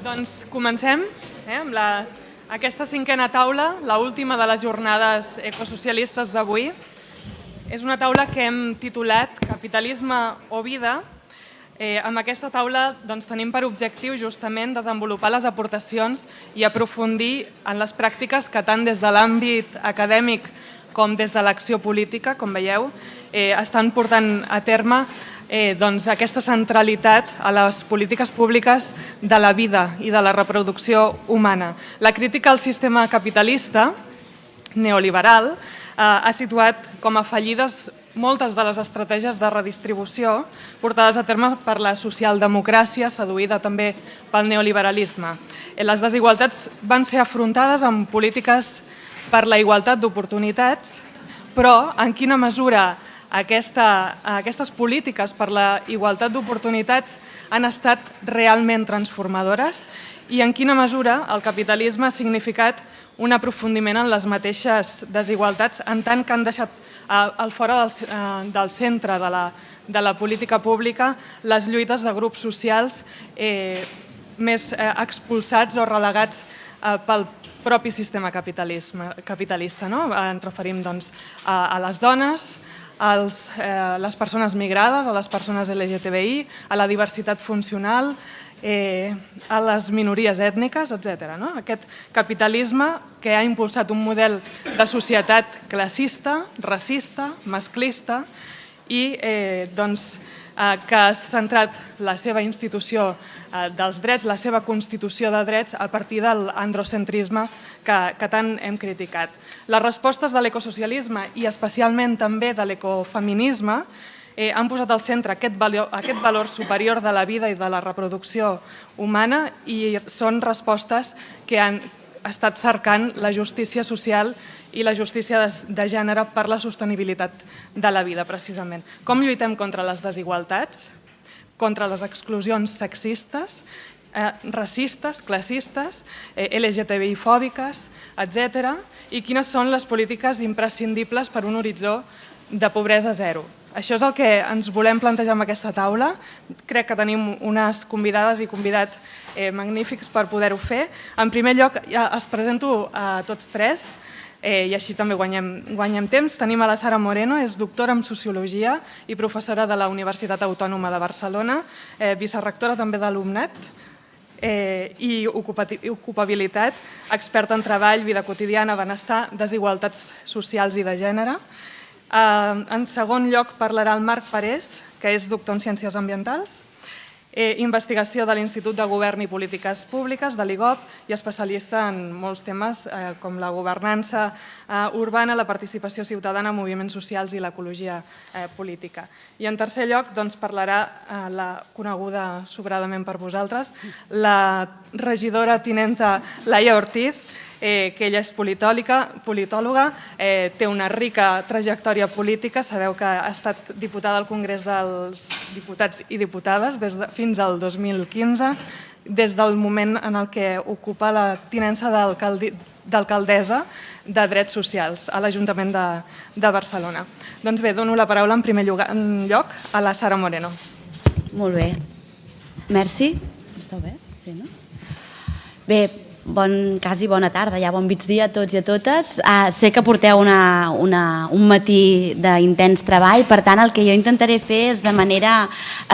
Doncs comencem amb aquesta cinquena taula, l'última de les jornades ecosocialistes d'avui. És una taula que hem titulat Capitalisme o vida. Amb aquesta taula tenim per objectiu justament desenvolupar les aportacions i aprofundir en les pràctiques que tant des de l'àmbit acadèmic com des de l'acció política, com veieu, estan portant a terme aquesta centralitat a les polítiques públiques de la vida i de la reproducció humana. La crítica al sistema capitalista neoliberal ha situat com a fallides moltes de les estratègies de redistribució portades a terme per la socialdemocràcia, seduïda també pel neoliberalisme. Les desigualtats van ser afrontades amb polítiques per la igualtat d'oportunitats, però en quina mesura aquestes polítiques per la igualtat d'oportunitats han estat realment transformadores i en quina mesura el capitalisme ha significat un aprofundiment en les mateixes desigualtats en tant que han deixat al fora del centre de la política pública les lluites de grups socials més expulsats o relegats pel propi sistema capitalista. Ens referim a les dones, a les persones migrades, a les persones LGTBI, a la diversitat funcional, a les minories ètniques, etc. Aquest capitalisme que ha impulsat un model de societat classista, racista, masclista i que ha centrat la seva institució dels drets, la seva constitució de drets a partir de l'androcentrisme que tant hem criticat. Les respostes de l'ecosocialisme i especialment també de l'ecofeminisme han posat al centre aquest valor superior de la vida i de la reproducció humana i són respostes que han estat cercant la justícia social i la justícia de gènere per la sostenibilitat de la vida, precisament. Com lluitem contra les desigualtats, contra les exclusions sexistes, racistes, classistes, LGTBI-fòbiques, etc. I quines són les polítiques imprescindibles per un horitzó de pobresa zero. Això és el que ens volem plantejar amb aquesta taula. Crec que tenim unes convidades i convidat magnífics per poder-ho fer. En primer lloc, els presento a tots tres i així també guanyem temps. Tenim a la Sara Moreno, és doctora en Sociologia i professora de la Universitat Autònoma de Barcelona, vicerectora també d'alumnat i ocupabilitat, experta en treball, vida quotidiana, benestar, desigualtats socials i de gènere. En segon lloc parlarà el Marc Parés, que és doctor en Ciències Ambientals, investigació de l'Institut de Govern i Polítiques Públiques, de l'IGOP, i especialista en molts temes com la governança urbana, la participació ciutadana, moviments socials i l'ecologia política. I en tercer lloc parlarà la coneguda sobradament per vosaltres, la regidora tinenta Laia Ortiz, que ella és politòloga, té una rica trajectòria política, sabeu que ha estat diputada al Congrés dels Diputats i Diputades fins al 2015, des del moment en el que ocupa la tinença d'alcaldessa de Drets Socials a l'Ajuntament de Barcelona. Doncs bé, dono la paraula en primer lloc a la Sara Moreno. Molt bé. Merci. Esteu bé? Sí, no? Bé, quasi bona tarda, ja bon migdia a tots i a totes. Sé que porteu un matí d'intens treball, per tant el que jo intentaré fer és de manera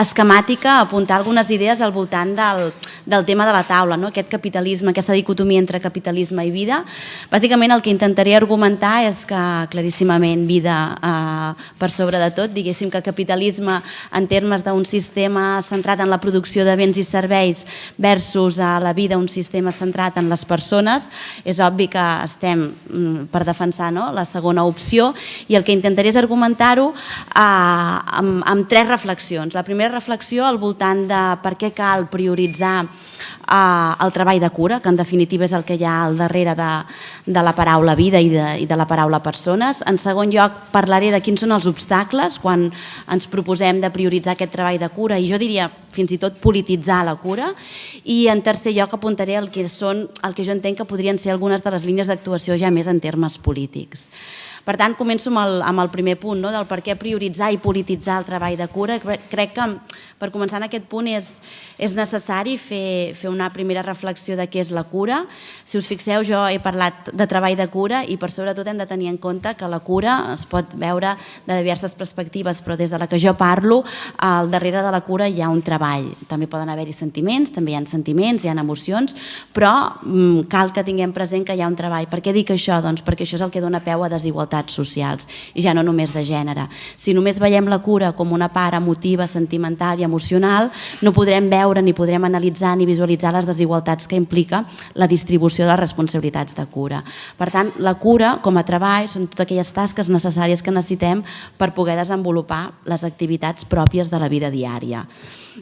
esquemàtica apuntar algunes idees al voltant del tema de la taula, aquest capitalisme, aquesta dicotomia entre capitalisme i vida. Bàsicament el que intentaré argumentar és que claríssimament vida per sobre de tot, diguéssim que capitalisme en termes d'un sistema centrat en la producció de béns i serveis versus la vida, un sistema centrat en les persones, és obvi que estem per defensar la segona opció i el que intentaré és argumentar-ho amb tres reflexions. La primera reflexió al voltant de per què cal prioritzar el treball de cura, que en definitiva és el que hi ha al darrere de la paraula vida i de la paraula persones. En segon lloc parlaré de quins són els obstacles quan ens proposem de prioritzar aquest treball de cura i jo diria fins i tot polititzar la cura, i en tercer lloc apuntaré el que jo entenc que podrien ser algunes de les línies d'actuació ja més en termes polítics. Per tant, començo amb el primer punt, del per què prioritzar i polititzar el treball de cura. Crec que per començar en aquest punt és necessari fer una primera reflexió de què és la cura. Si us fixeu, jo he parlat de treball de cura i per sobretot hem de tenir en compte que la cura es pot veure de diverses perspectives, però des de la que jo parlo, al darrere de la cura hi ha un treball. També poden haver-hi sentiments, també hi ha sentiments, hi ha emocions, però cal que tinguem present que hi ha un treball. Per què dic això? Doncs perquè això és el que dona peu a desigualtats socials i ja no només de gènere. Si només veiem la cura com una part emotiva, sentimental i emocional, no podrem veure ni podrem analitzar ni visualitzar les desigualtats que implica la distribució de les responsabilitats de cura. Per tant, la cura com a treball són totes aquelles tasques necessàries que necessitem per poder desenvolupar les activitats pròpies de la vida diària.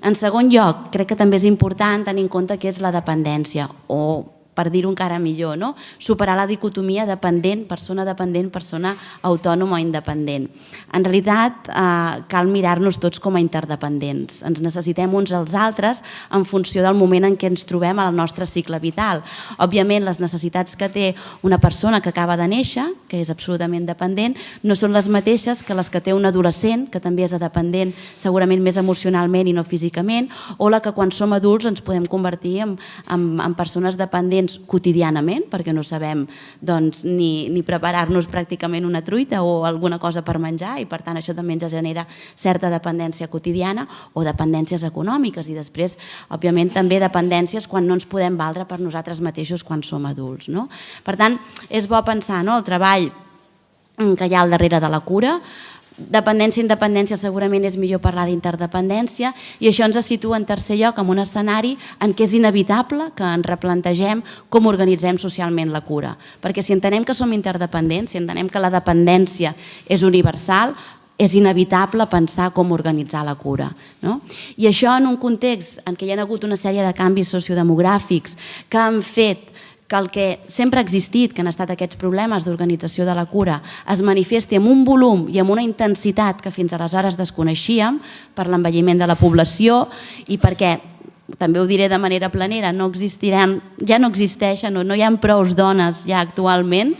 En segon lloc, crec que també és important tenir en compte què és la dependència o, per dir-ho encara millor, superar la dicotomia dependent, persona autònoma o independent. En realitat, cal mirar-nos tots com a interdependents. Ens necessitem uns als altres en funció del moment en què ens trobem al nostre cicle vital. Òbviament, les necessitats que té una persona que acaba de néixer, que és absolutament dependent, no són les mateixes que les que té un adolescent, que també és dependent segurament més emocionalment i no físicament, o la que quan som adults ens podem convertir en persones dependents quotidianament, perquè no sabem ni preparar-nos pràcticament una truita o alguna cosa per menjar i per tant això també ens genera certa dependència quotidiana o dependències econòmiques i després, òbviament, també dependències quan no ens podem valdre per nosaltres mateixos quan som adults. Per tant, és bo pensar el treball que hi ha al darrere de la cura. Dependència i independència segurament és millor parlar d'interdependència i això ens situa en tercer lloc en un escenari en què és inevitable que ens replantegem com organitzem socialment la cura. Perquè si entenem que som interdependents, si entenem que la dependència és universal, és inevitable pensar com organitzar la cura. I això en un context en què hi ha hagut una sèrie de canvis sociodemogràfics que han fet que el que sempre ha existit, que han estat aquests problemes d'organització de la cura, es manifesti amb un volum i amb una intensitat que fins aleshores desconeixíem per l'envelliment de la població i perquè, també ho diré de manera planera, ja no existeixen o no hi ha prou dones ja actualment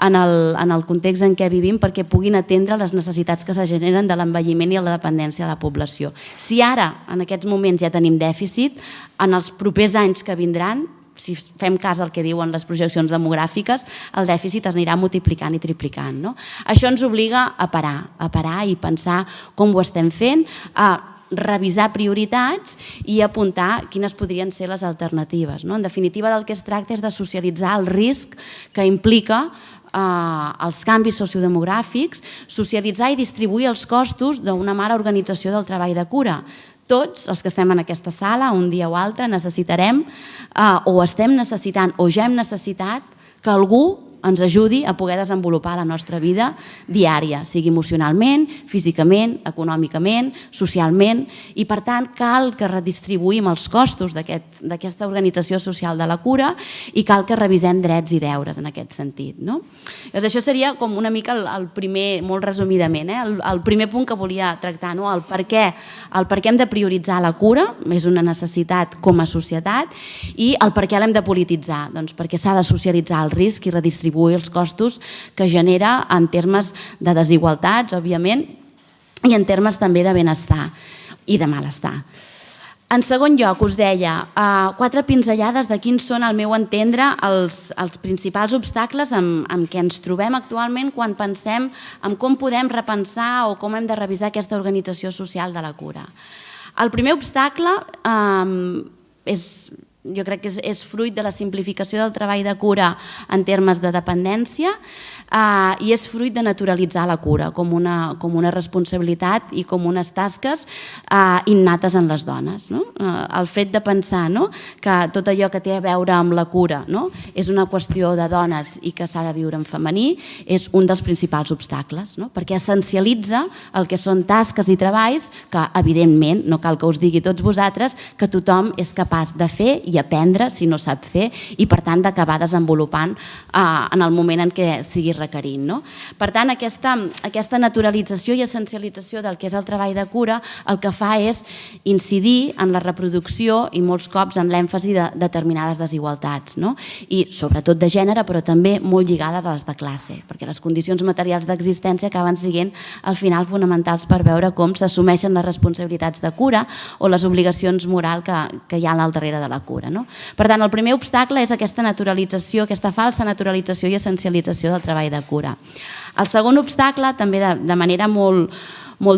en el context en què vivim perquè puguin atendre les necessitats que se generen de l'envelliment i la dependència de la població. Si ara, en aquests moments, ja tenim dèficit, en els propers anys que vindran, si fem cas del que diuen les projeccions demogràfiques, el dèficit es anirà multiplicant i triplicant. Això ens obliga a parar i pensar com ho estem fent, a revisar prioritats i apuntar quines podrien ser les alternatives. En definitiva, del que es tracta és de socialitzar el risc que implica els canvis sociodemogràfics, socialitzar i distribuir els costos d'una mala organització del treball de cura. Tots els que estem en aquesta sala, un dia o altre, necessitarem o estem necessitant o ja hem necessitat que algú ens ajudi a poder desenvolupar la nostra vida diària, sigui emocionalment, físicament, econòmicament, socialment, i per tant cal que redistribuïm els costos d'aquesta organització social de la cura i cal que revisem drets i deures en aquest sentit. Llavors això seria com una mica el primer, molt resumidament, el primer punt que volia tractar, el per què hem de prioritzar la cura, és una necessitat com a societat, i el per què l'hem de polititzar, doncs perquè s'ha de socialitzar el risc i redistribuir els costos que genera en termes de desigualtats, òbviament, i en termes també de benestar i de malestar. En segon lloc, us deia, 4 pinzellades de quins són, al meu entendre, els principals obstacles amb què ens trobem actualment quan pensem en com podem repensar o com hem de revisar aquesta organització social de la cura. El primer obstacle jo crec que és fruit de la simplificació del treball de cura en termes de dependència i és fruit de naturalitzar la cura com una responsabilitat i com unes tasques innates en les dones. El fet de pensar que tot allò que té a veure amb la cura és una qüestió de dones i que s'ha de viure en femení és un dels principals obstacles, perquè essencialitza el que són tasques i treballs que, evidentment, no cal que us digui tots vosaltres, que tothom és capaç de fer i aprendre si no sap fer i, per tant, d'acabar desenvolupant en el moment en què sigui requerint. Per tant, aquesta naturalització i essencialització del que és el treball de cura el que fa és incidir en la reproducció i molts cops en l'èmfasi de determinades desigualtats, i sobretot de gènere, però també molt lligades a les de classe, perquè les condicions materials d'existència acaben sent al final fonamentals per veure com s'assumeixen les responsabilitats de cura o les obligacions morals que hi ha al darrere de la cura. Per tant, el primer obstacle és aquesta naturalització, aquesta falsa naturalització i essencialització del treball de cura. El segon obstacle, també de manera molt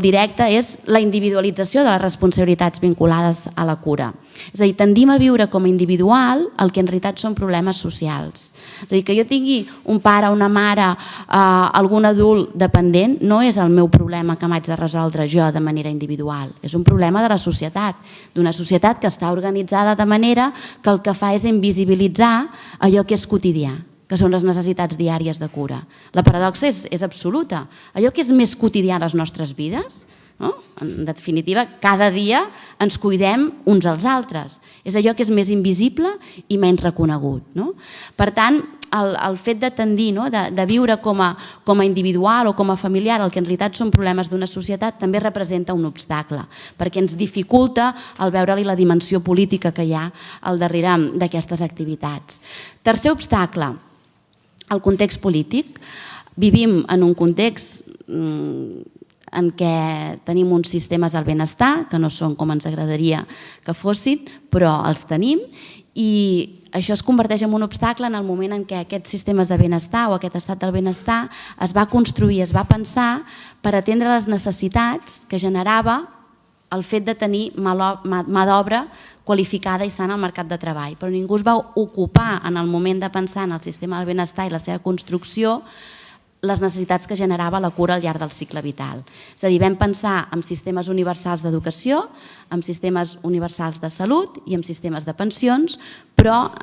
directa, és la individualització de les responsabilitats vinculades a la cura. És a dir, tendim a viure com a individual el que en realitat són problemes socials. És a dir, que jo tingui un pare, una mare, algun adult dependent, no és el meu problema que m'haig de resoldre jo de manera individual. És un problema de la societat, d'una societat que està organitzada de manera que el que fa és invisibilitzar allò que és quotidià, que són les necessitats diàries de cura. La paradoxa és absoluta. Allò que és més quotidià a les nostres vides, en definitiva, cada dia ens cuidem uns als altres. És allò que és més invisible i menys reconegut. Per tant, el fet de tendir, de viure com a individual o com a familiar, el que en realitat són problemes d'una societat, també representa un obstacle, perquè ens dificulta el veure-li la dimensió política que hi ha al darrere d'aquestes activitats. Tercer obstacle, el context polític. Vivim en un context en què tenim uns sistemes del benestar que no són com ens agradaria que fossin, però els tenim, i això es converteix en un obstacle en el moment en què aquests sistemes de benestar o aquest estat del benestar es va construir, es va pensar per atendre les necessitats que generava el fet de tenir mà d'obra qualificada i sana al mercat de treball, però ningú es va ocupar en el moment de pensar en el sistema del benestar i la seva construcció les necessitats que generava la cura al llarg del cicle vital. És a dir, vam pensar en sistemes universals d'educació, en sistemes universals de salut i en sistemes de pensions, però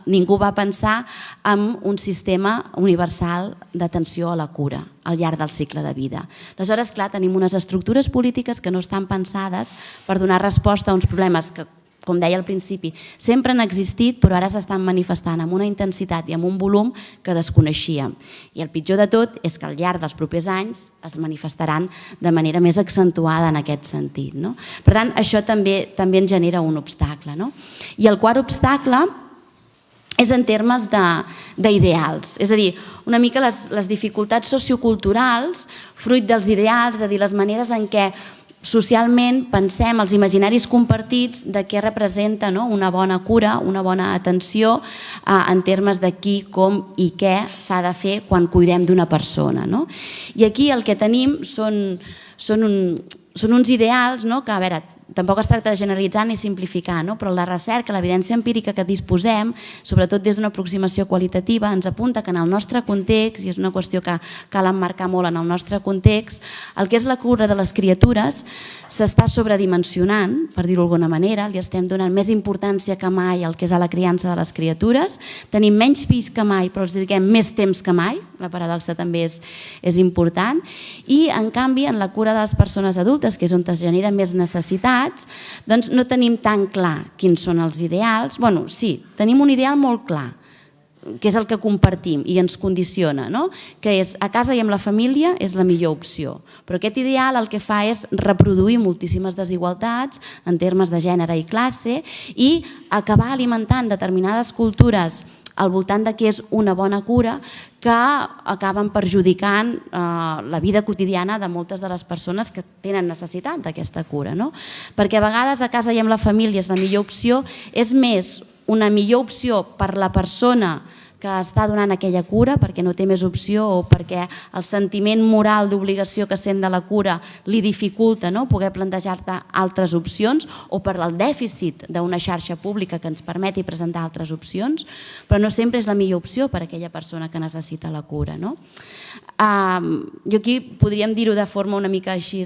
ningú va pensar en un sistema universal d'atenció a la cura al llarg del cicle de vida. Aleshores, clar, tenim unes estructures polítiques que no estan pensades per donar resposta a uns problemes que, com deia al principi, sempre han existit, però ara s'estan manifestant amb una intensitat i amb un volum que desconeixíem. I el pitjor de tot és que al llarg dels propers anys es manifestaran de manera més accentuada en aquest sentit. Per tant, això també ens genera un obstacle. I el quart obstacle és en termes d'ideals, és a dir, una mica les dificultats socioculturals fruit dels ideals, és a dir, les maneres en què socialment pensem els imaginaris compartits de què representa una bona cura, una bona atenció en termes de qui, com i què s'ha de fer quan cuidem d'una persona. I aquí el que tenim són uns ideals que, a veure, tampoc es tracta de generalitzar ni simplificar, però la recerca, l'evidència empírica que disposem, sobretot des d'una aproximació qualitativa, ens apunta que en el nostre context, i és una qüestió que cal emmarcar molt en el nostre context, el que és la cura de les criatures s'està sobredimensionant, per dir-ho d'alguna manera, li estem donant més importància que mai al que és a la criança de les criatures, tenim menys fills que mai, però els dediquem més temps que mai, la paradoxa també és important, i en canvi en la cura de les persones adultes, que és on es generen més necessitats, doncs no tenim tan clar quins són els ideals. Bueno, sí, tenim un ideal molt clar, que és el que compartim i ens condiciona, que és a casa i amb la família és la millor opció. Però aquest ideal el que fa és reproduir moltíssimes desigualtats en termes de gènere i classe i acabar alimentant determinades cultures al voltant de què és una bona cura que acaben perjudicant la vida quotidiana de moltes de les persones que tenen necessitat d'aquesta cura. Perquè a vegades a casa i amb la família és la millor opció, és més una millor opció per la persona que està donant aquella cura perquè no té més opció o perquè el sentiment moral d'obligació que sent de la cura li dificulta poder plantejar-te altres opcions o per el dèficit d'una xarxa pública que ens permeti presentar altres opcions, però no sempre és la millor opció per a aquella persona que necessita la cura. Jo aquí podríem dir-ho de forma una mica així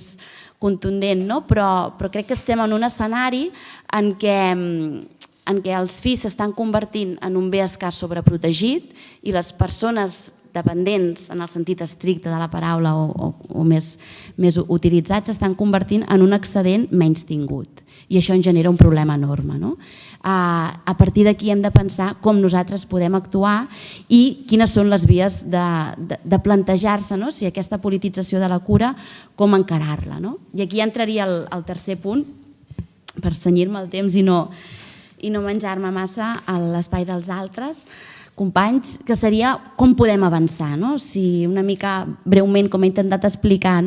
contundent, però crec que estem en un escenari en què els fills s'estan convertint en un bé escàs sobreprotegit i les persones dependents en el sentit estricte de la paraula o més utilitzats s'estan convertint en un excedent menys tingut i això en genera un problema enorme. A partir d'aquí hem de pensar com nosaltres podem actuar i quines són les vies de plantejar-se si aquesta politització de la cura, com encarar-la. I aquí entraria el tercer punt, per cenyir-me el temps i no menjar-me massa a l'espai dels altres companys, que seria com podem avançar. Si una mica breument, com he intentat explicar,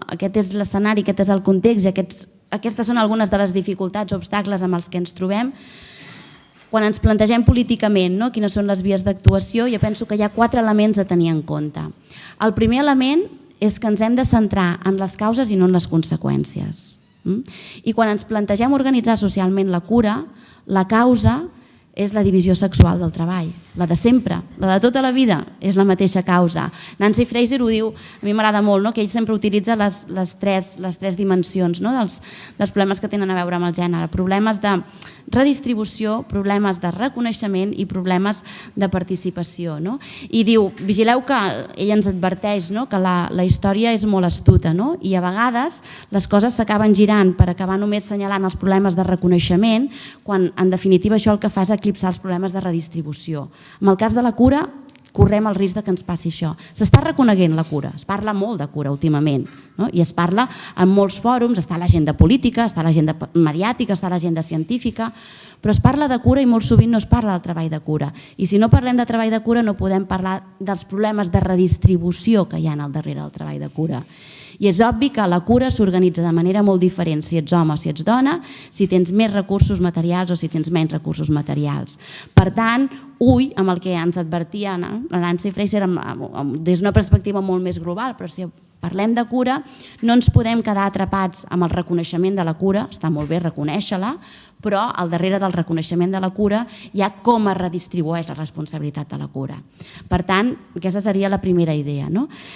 aquest és l'escenari, aquest és el context i aquestes són algunes de les dificultats o obstacles amb els que ens trobem. Quan ens plantegem políticament quines són les vies d'actuació, jo penso que hi ha 4 elements a tenir en compte. El primer element és que ens hem de centrar en les causes i no en les conseqüències. I quan ens plantegem organitzar socialment la cura, la causa és la divisió sexual del treball, la de sempre, la de tota la vida, és la mateixa causa. Nancy Fraser ho diu, a mi m'agrada molt, que ell sempre utilitza les tres dimensions dels problemes que tenen a veure amb el gènere, problemes de redistribució, problemes de reconeixement i problemes de participació. I diu, vigileu que ell ens adverteix que la història és molt astuta i a vegades les coses s'acaben girant per acabar només assenyalant els problemes de reconeixement quan en definitiva això el que fa és eclipsar els problemes de redistribució. En el cas de la cura correm el risc que ens passi això. S'està reconeguent la cura, es parla molt de cura últimament i es parla en molts fòrums, està l'agenda política, està l'agenda mediàtica, està l'agenda científica, però es parla de cura i molt sovint no es parla del treball de cura. I si no parlem de treball de cura no podem parlar dels problemes de redistribució que hi ha al darrere del treball de cura. I és obvi que la cura s'organitza de manera molt diferent si ets home o si ets dona, si tens més recursos materials o si tens menys recursos materials. Per tant, ull amb el que ens advertia la Nancy Fraser des d'una perspectiva molt més global, però si parlem de cura no ens podem quedar atrapats amb el reconeixement de la cura, està molt bé reconèixer-la, però al darrere del reconeixement de la cura hi ha com es redistribueix la responsabilitat de la cura. Per tant, aquesta seria la primera idea.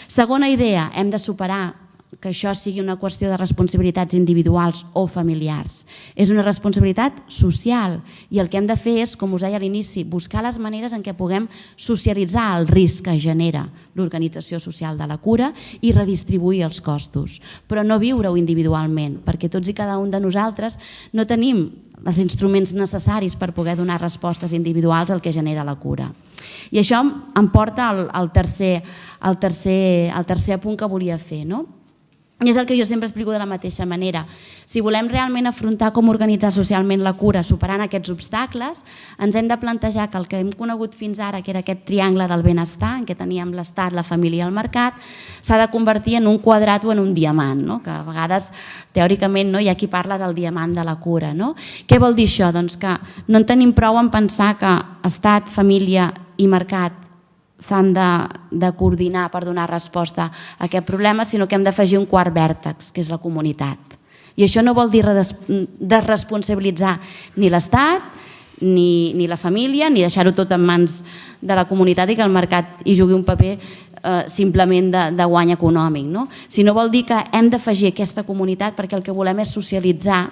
Segona idea, hem de superar que això sigui una qüestió de responsabilitats individuals o familiars. És una responsabilitat social i el que hem de fer és, com us deia a l'inici, buscar les maneres en què puguem socialitzar el risc que genera l'organització social de la cura i redistribuir els costos, però no viure-ho individualment, perquè tots i cada un de nosaltres no tenim els instruments necessaris per poder donar respostes individuals al que genera la cura. I això em porta al tercer punt que volia fer, I és el que jo sempre explico de la mateixa manera. Si volem realment afrontar com organitzar socialment la cura superant aquests obstacles, ens hem de plantejar que el que hem conegut fins ara, que era aquest triangle del benestar, en què teníem l'Estat, la família i el mercat, s'ha de convertir en un quadrat o en un diamant, que a vegades teòricament hi ha qui parla del diamant de la cura. Què vol dir això? Doncs que no en tenim prou en pensar que Estat, família i mercat s'han de coordinar per donar resposta a aquest problema, sinó que hem d'afegir un quart vèrtex, que és la comunitat. I això no vol dir desresponsabilitzar ni l'Estat, ni la família, ni deixar-ho tot en mans de la comunitat i que el mercat hi jugui un paper simplement de guany econòmic, sinó vol dir que hem d'afegir aquesta comunitat perquè el que volem és socialitzar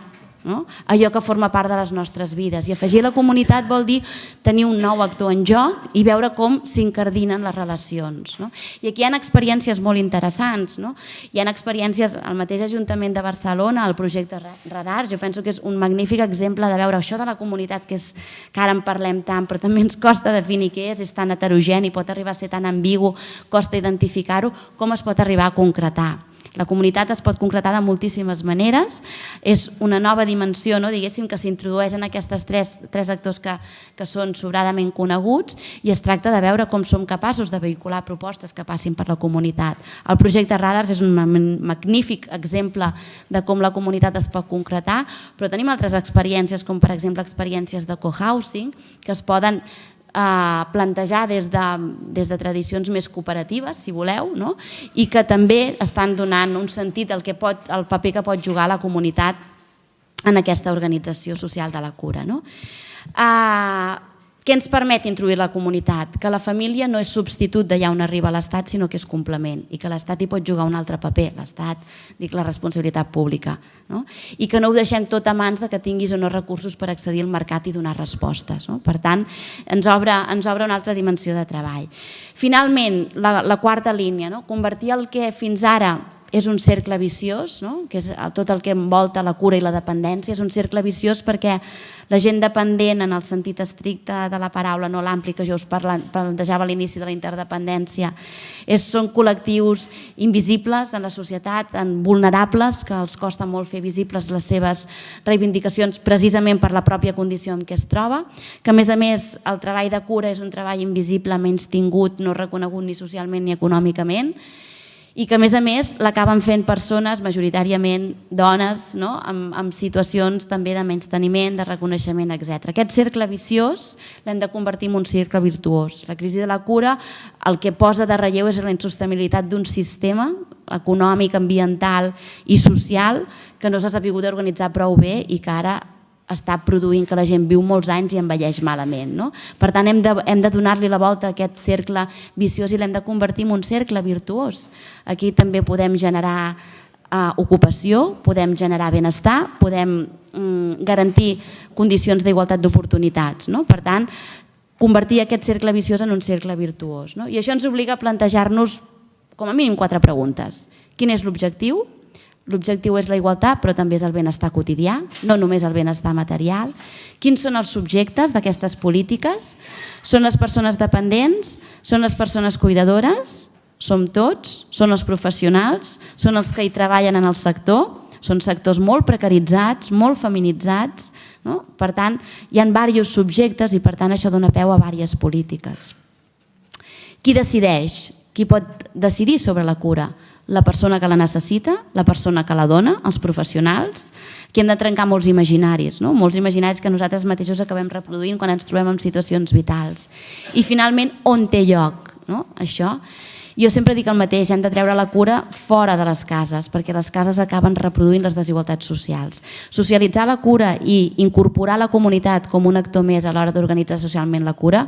allò que forma part de les nostres vides. I afegir la comunitat vol dir tenir un nou actor en joc i veure com s'incardinen les relacions. I aquí hi ha experiències molt interessants. Hi ha experiències al mateix Ajuntament de Barcelona, el projecte Radars, jo penso que és un magnífic exemple de veure això de la comunitat que ara en parlem tant, però també ens costa definir què és tan heterogeni, pot arribar a ser tan ambigu, costa identificar-ho, com es pot arribar a concretar. La comunitat es pot concretar de moltíssimes maneres, és una nova dimensió, diguéssim, que s'introdueix en aquests tres actors que són sobradament coneguts i es tracta de veure com som capaços de vehicular propostes que passin per la comunitat. El projecte Radars és un magnífic exemple de com la comunitat es pot concretar, però tenim altres experiències, com per exemple experiències de cohousing, que es poden plantejar des de tradicions més cooperatives, si voleu, i que també estan donant un sentit al paper que pot jugar la comunitat en aquesta organització social de la cura. Què ens permet introduir la comunitat? Que la família no és substitut d'allà on arriba l'Estat, sinó que és complement i que l'Estat hi pot jugar un altre paper, l'Estat, dic la responsabilitat pública, i que no ho deixem tot a mans de que tinguis o no recursos per accedir al mercat i donar respostes. Per tant, ens obre una altra dimensió de treball. Finalment, la quarta línia, convertir el que fins ara és un cercle viciós, que és tot el que envolta la cura i la dependència, és un cercle viciós perquè la gent dependent en el sentit estricte de la paraula, no l'ampli que jo us plantejava a l'inici de la interdependència, són col·lectius invisibles en la societat, vulnerables, que els costa molt fer visibles les seves reivindicacions precisament per la pròpia condició en què es troba, que a més el treball de cura és un treball invisible, menystingut, no reconegut ni socialment ni econòmicament, i que a més l'acaben fent persones, majoritàriament dones, amb situacions també de menysteniment, de reconeixement, etc. Aquest cercle viciós l'hem de convertir en un cercle virtuós. La crisi de la cura el que posa de relleu és la insostenibilitat d'un sistema econòmic, ambiental i social que no s'ha sabut organitzar prou bé i que ara està produint que la gent viu molts anys i envelleix malament. Per tant, hem de donar-li la volta a aquest cercle viciós i l'hem de convertir en un cercle virtuós. Aquí també podem generar ocupació, podem generar benestar, podem garantir condicions d'igualtat d'oportunitats. Per tant, convertir aquest cercle viciós en un cercle virtuós. I això ens obliga a plantejar-nos com a mínim 4 preguntes. Quin és l'objectiu? L'objectiu és la igualtat, però també és el benestar quotidià, no només el benestar material. Quins són els subjectes d'aquestes polítiques? Són les persones dependents? Són les persones cuidadores? Som tots? Són els professionals? Són els que hi treballen en el sector? Són sectors molt precaritzats, molt feminitzats. Per tant, hi ha diversos subjectes i per tant això dona peu a diverses polítiques. Qui decideix? Qui pot decidir sobre la cura? La persona que la necessita, la persona que la dona, els professionals. Aquí hem de trencar molts imaginaris, molts imaginaris que nosaltres mateixos acabem reproduint quan ens trobem en situacions vitals. I finalment, on té lloc això? Jo sempre dic el mateix, hem de treure la cura fora de les cases, perquè les cases acaben reproduint les desigualtats socials. Socialitzar la cura i incorporar la comunitat com un actor més a l'hora d'organitzar socialment la cura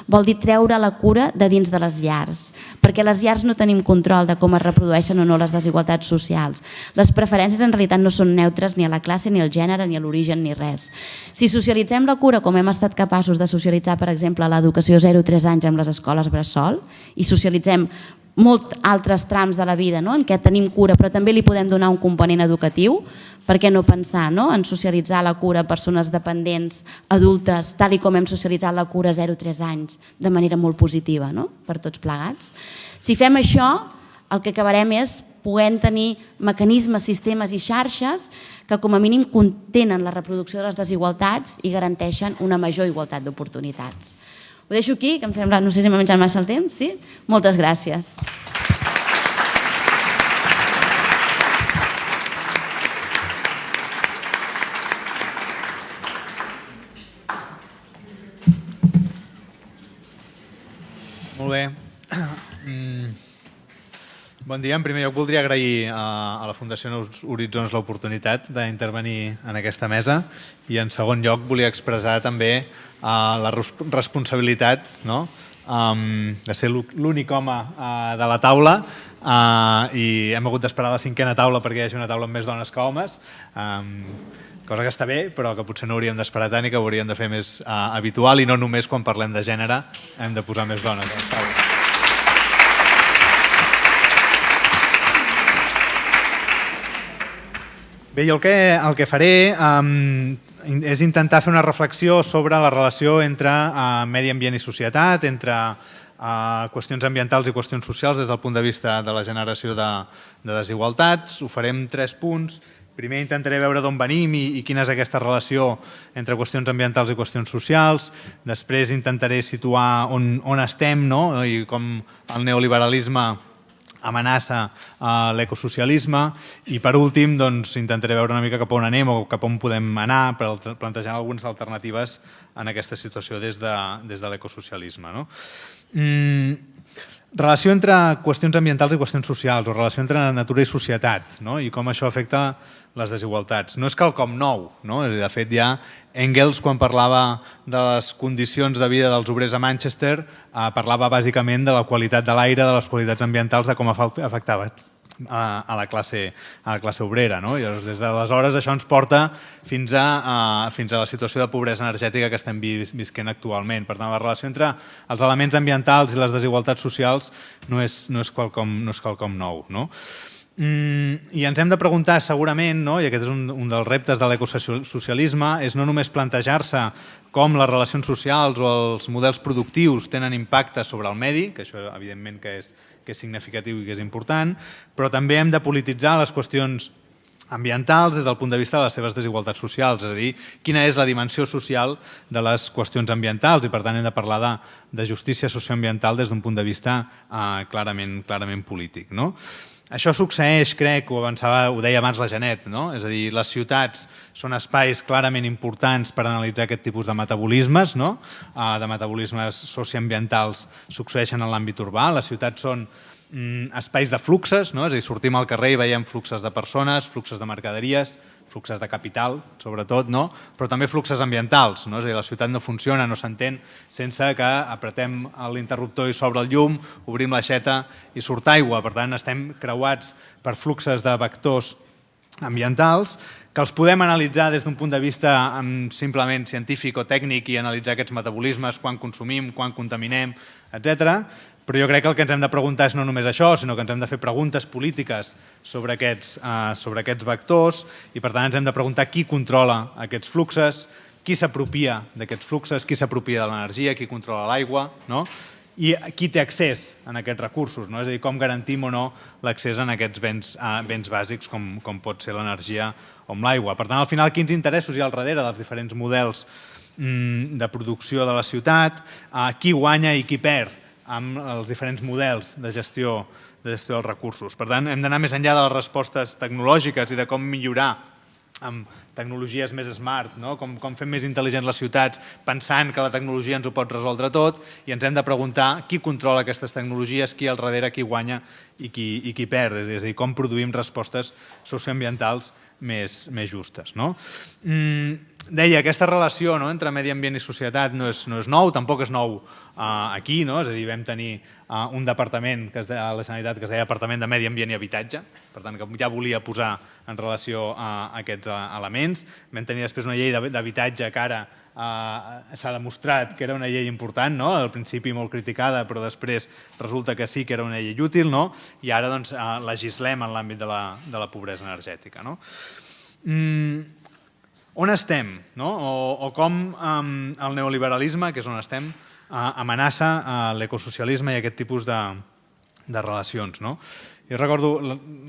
vol dir treure la cura de dins de les llars, perquè a les llars no tenim control de com es reprodueixen o no les desigualtats socials. Les preferències en realitat no són neutres ni a la classe, ni al gènere, ni a l'origen, ni res. Si socialitzem la cura com hem estat capaços de socialitzar, per exemple, l'educació 0-3 anys amb les escoles bressol, i socialitzem molts altres trams de la vida en què tenim cura, però també li podem donar un component educatiu. Per què no pensar en socialitzar la cura a persones dependents, adultes, tal com hem socialitzat la cura a 0-3 anys, de manera molt positiva, per tots plegats. Si fem això, el que acabarem és podent tenir mecanismes, sistemes i xarxes que com a mínim contenen la reproducció de les desigualtats i garanteixen una major igualtat d'oportunitats. Ho deixo aquí, que em sembla, no sé si m'ha menjat massa el temps, sí? Moltes gràcies. Molt bé. Bon dia. En primer lloc voldria agrair a la Fundació Nous Horitzons l'oportunitat d'intervenir en aquesta mesa i en segon lloc volia expressar també la responsabilitat de ser l'únic home de la taula i hem hagut d'esperar la 5a taula perquè hi hagi una taula amb més dones que homes, cosa que està bé però que potser no hauríem d'esperar tant i que ho hauríem de fer més habitual i no només quan parlem de gènere hem de posar més dones a les taules. Bé, jo el que faré és intentar fer una reflexió sobre la relació entre medi ambient i societat, entre qüestions ambientals i qüestions socials des del punt de vista de la generació de desigualtats. Ho farem 3 punts. Primer intentaré veure d'on venim i quina és aquesta relació entre qüestions ambientals i qüestions socials. Després intentaré situar on estem i com el neoliberalisme amenaça l'ecosocialisme i per últim intentaré veure una mica cap on anem o cap on podem anar per plantejar algunes alternatives en aquesta situació des de l'ecosocialisme. Relació entre qüestions ambientals i qüestions socials o relació entre natura i societat i com això afecta les desigualtats. No és quelcom nou, de fet ja Engels, quan parlava de les condicions de vida dels obrers a Manchester, parlava bàsicament de la qualitat de l'aire, de les qualitats ambientals, de com afectava a la classe obrera. No? I des d'aleshores això ens porta fins a la situació de pobresa energètica que estem visquent actualment. Per tant, la relació entre els elements ambientals i les desigualtats socials no és quelcom nou. No? I ens hem de preguntar segurament, no? I aquest és un dels reptes de l'ecosocialisme, és no només plantejar-se com les relacions socials o els models productius tenen impacte sobre el medi, que això evidentment que és significatiu i que és important, però també hem de polititzar les qüestions ambientals des del punt de vista de les seves desigualtats socials, és a dir, quina és la dimensió social de les qüestions ambientals i per tant hem de parlar de justícia socioambiental des d'un punt de vista clarament polític. No? Això succeeix, crec, ho deia abans la Janet, no? És a dir, les ciutats són espais clarament importants per analitzar aquest tipus de metabolismes, no? De metabolismes socioambientals succeeixen en l'àmbit urbà. Les ciutats són espais de fluxes, no? És a dir, sortim al carrer i veiem fluxes de persones, fluxes de mercaderies, fluxes de capital, sobretot, no? Però també fluxes ambientals. No? És a dir, la ciutat no funciona, no s'entén, sense que apretem l'interruptor i s'obre el llum, obrim l'aixeta i surt aigua. Per tant, estem creuats per fluxes de vectors ambientals que els podem analitzar des d'un punt de vista simplement científic o tècnic i analitzar aquests metabolismes, quan consumim, quan contaminem, etc. Però jo crec que el que ens hem de preguntar és no només això, sinó que ens hem de fer preguntes polítiques sobre aquests vectors i per tant ens hem de preguntar qui controla aquests fluxes, qui s'apropia d'aquests fluxes, qui s'apropia de l'energia, qui controla l'aigua, no? I qui té accés a aquests recursos, no? És a dir, com garantim o no l'accés a aquests béns bàsics com pot ser l'energia o l'aigua. Per tant, al final, quins interessos hi ha al darrere dels diferents models de producció de la ciutat, qui guanya i qui perd amb els diferents models de gestió dels recursos. Per tant, hem d'anar més enllà de les respostes tecnològiques i de com millorar amb tecnologies més smart, no? Com fem més intel·ligents les ciutats pensant que la tecnologia ens ho pot resoldre tot i ens hem de preguntar qui controla aquestes tecnologies, qui al darrere, qui guanya i qui perd, és a dir, com produïm respostes socioambientals més justes. No? Deia, aquesta relació entre medi ambient i societat no és nou, tampoc és nou aquí, no? És a dir, vam tenir un departament a la Generalitat que es deia Departament de Medi Ambient i Habitatge, per tant que ja volia posar en relació aquests elements. Vam tenir després una llei d'habitatge que ara s'ha demostrat que era una llei important, no? Al principi molt criticada, però després resulta que sí que era una llei útil, no? I ara doncs, legislem en l'àmbit de la pobresa energètica. No? On estem? No? O com el neoliberalisme, que és on estem, amenaça l'ecosocialisme i aquest tipus de relacions. No? Jo recordo,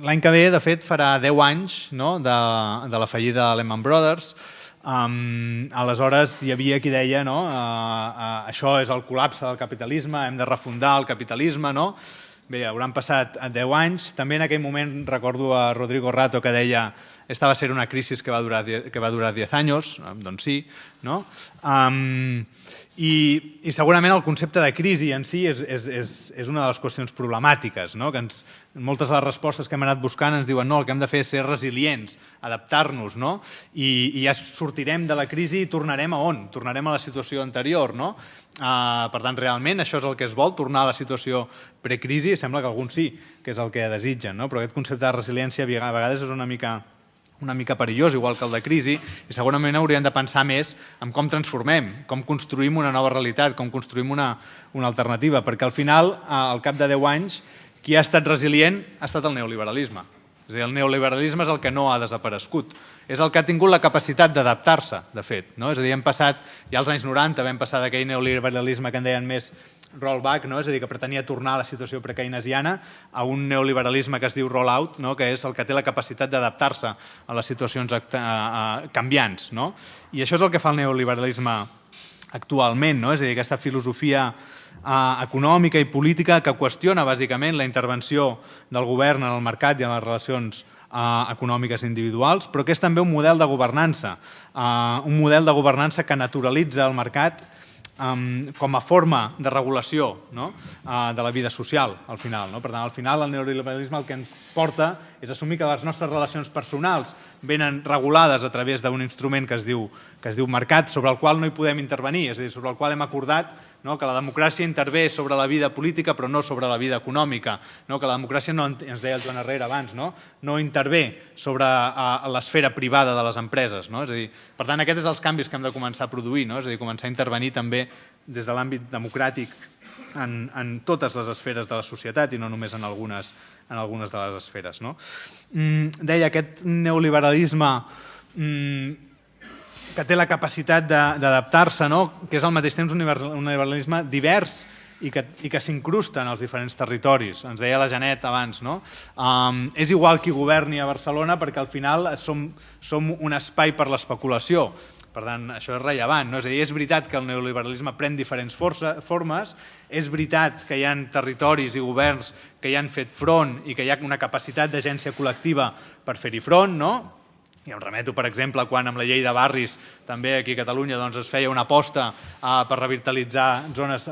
l'any que ve, de fet, farà 10 anys de la fallida de Lehman Brothers. Aleshores hi havia qui deia això és el col·lapse del capitalisme, hem de refundar el capitalisme. No? Bé, hauran passat 10 anys. També en aquell moment recordo a Rodrigo Rato que deia esta va ser una crisis que va durar 10 anys. Doncs sí. No? I segurament el concepte de crisi en si és una de les qüestions problemàtiques, no? Que moltes de les respostes que hem anat buscant ens diuen no, el que hem de fer és ser resilients, adaptar-nos, no? I ja sortirem de la crisi i tornarem a on? Tornarem a la situació anterior, no? Per tant, realment això és el que es vol, tornar a la situació precrisi, sembla que alguns sí que és el que desitgen, no? Però aquest concepte de resiliència a vegades és una mica perillós, igual que el de crisi, i segurament hauríem de pensar més en com transformem, com construïm una nova realitat, com construïm una alternativa, perquè al final, al cap de 10 anys, qui ha estat resilient ha estat el neoliberalisme. És a dir, el neoliberalisme és el que no ha desaparegut, és el que ha tingut la capacitat d'adaptar-se, de fet. No? És a dir, hem passat, ja als anys 90 vam passar d'aquell neoliberalisme que en deien més rollback, no? És a dir, que pretenia tornar a la situació prekeynesiana a un neoliberalisme que es diu roll-out, no? Que és el que té la capacitat d'adaptar-se a les situacions canviants. No? I això és el que fa el neoliberalisme actualment, no? És a dir, aquesta filosofia econòmica i política que qüestiona bàsicament la intervenció del govern en el mercat i en les relacions econòmiques individuals, però que és també un model de governança que naturalitza el mercat com a forma de regulació de la vida social, al final. Per tant, al final el neoliberalisme el que ens porta és assumir que les nostres relacions personals venen regulades a través d'un instrument que es diu mercat, sobre el qual no hi podem intervenir, és a dir, sobre el qual hem acordat que la democràcia intervé sobre la vida política però no sobre la vida econòmica, que la democràcia, ens deia el Joan Herrera abans, no intervé sobre l'esfera privada de les empreses. És a dir, per tant, aquests són els canvis que hem de començar a produir, és a dir, començar a intervenir també des de l'àmbit democràtic en totes les esferes de la societat i no només en algunes de les esferes. Deia, aquest neoliberalisme que té la capacitat d'adaptar-se, que és al mateix temps un neoliberalisme divers i que s'incrusta en els diferents territoris. Ens deia la Janet abans, és igual qui governi a Barcelona perquè al final som un espai per l'especulació. Per tant, això és rellevant. És a dir, és veritat que el neoliberalisme pren diferents formes, és veritat que hi ha territoris i governs que hi han fet front i que hi ha una capacitat d'agència col·lectiva per fer-hi front, i em remeto, per exemple, quan amb la llei de barris també aquí a Catalunya es feia una aposta per revitalitzar zones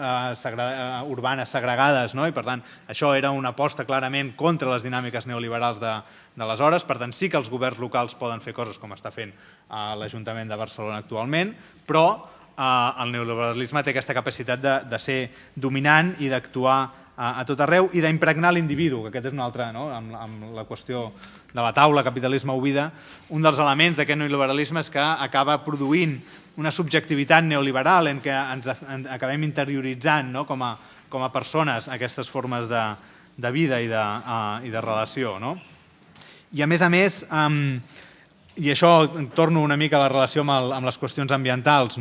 urbanes segregades i per tant això era una aposta clarament contra les dinàmiques neoliberals d'aleshores. Per tant sí que els governs locals poden fer coses com està fent l'Ajuntament de Barcelona actualment, però el neoliberalisme té aquesta capacitat de ser dominant i d'actuar a tot arreu i d'impregnar l'individu, que aquest és un altre, amb la qüestió de la taula capitalisme o vida, un dels elements d'aquest neoliberalisme és que acaba produint una subjectivitat neoliberal en què ens acabem interioritzant com a persones aquestes formes de vida i de relació. I a més, i això torno una mica a la relació amb les qüestions ambientals,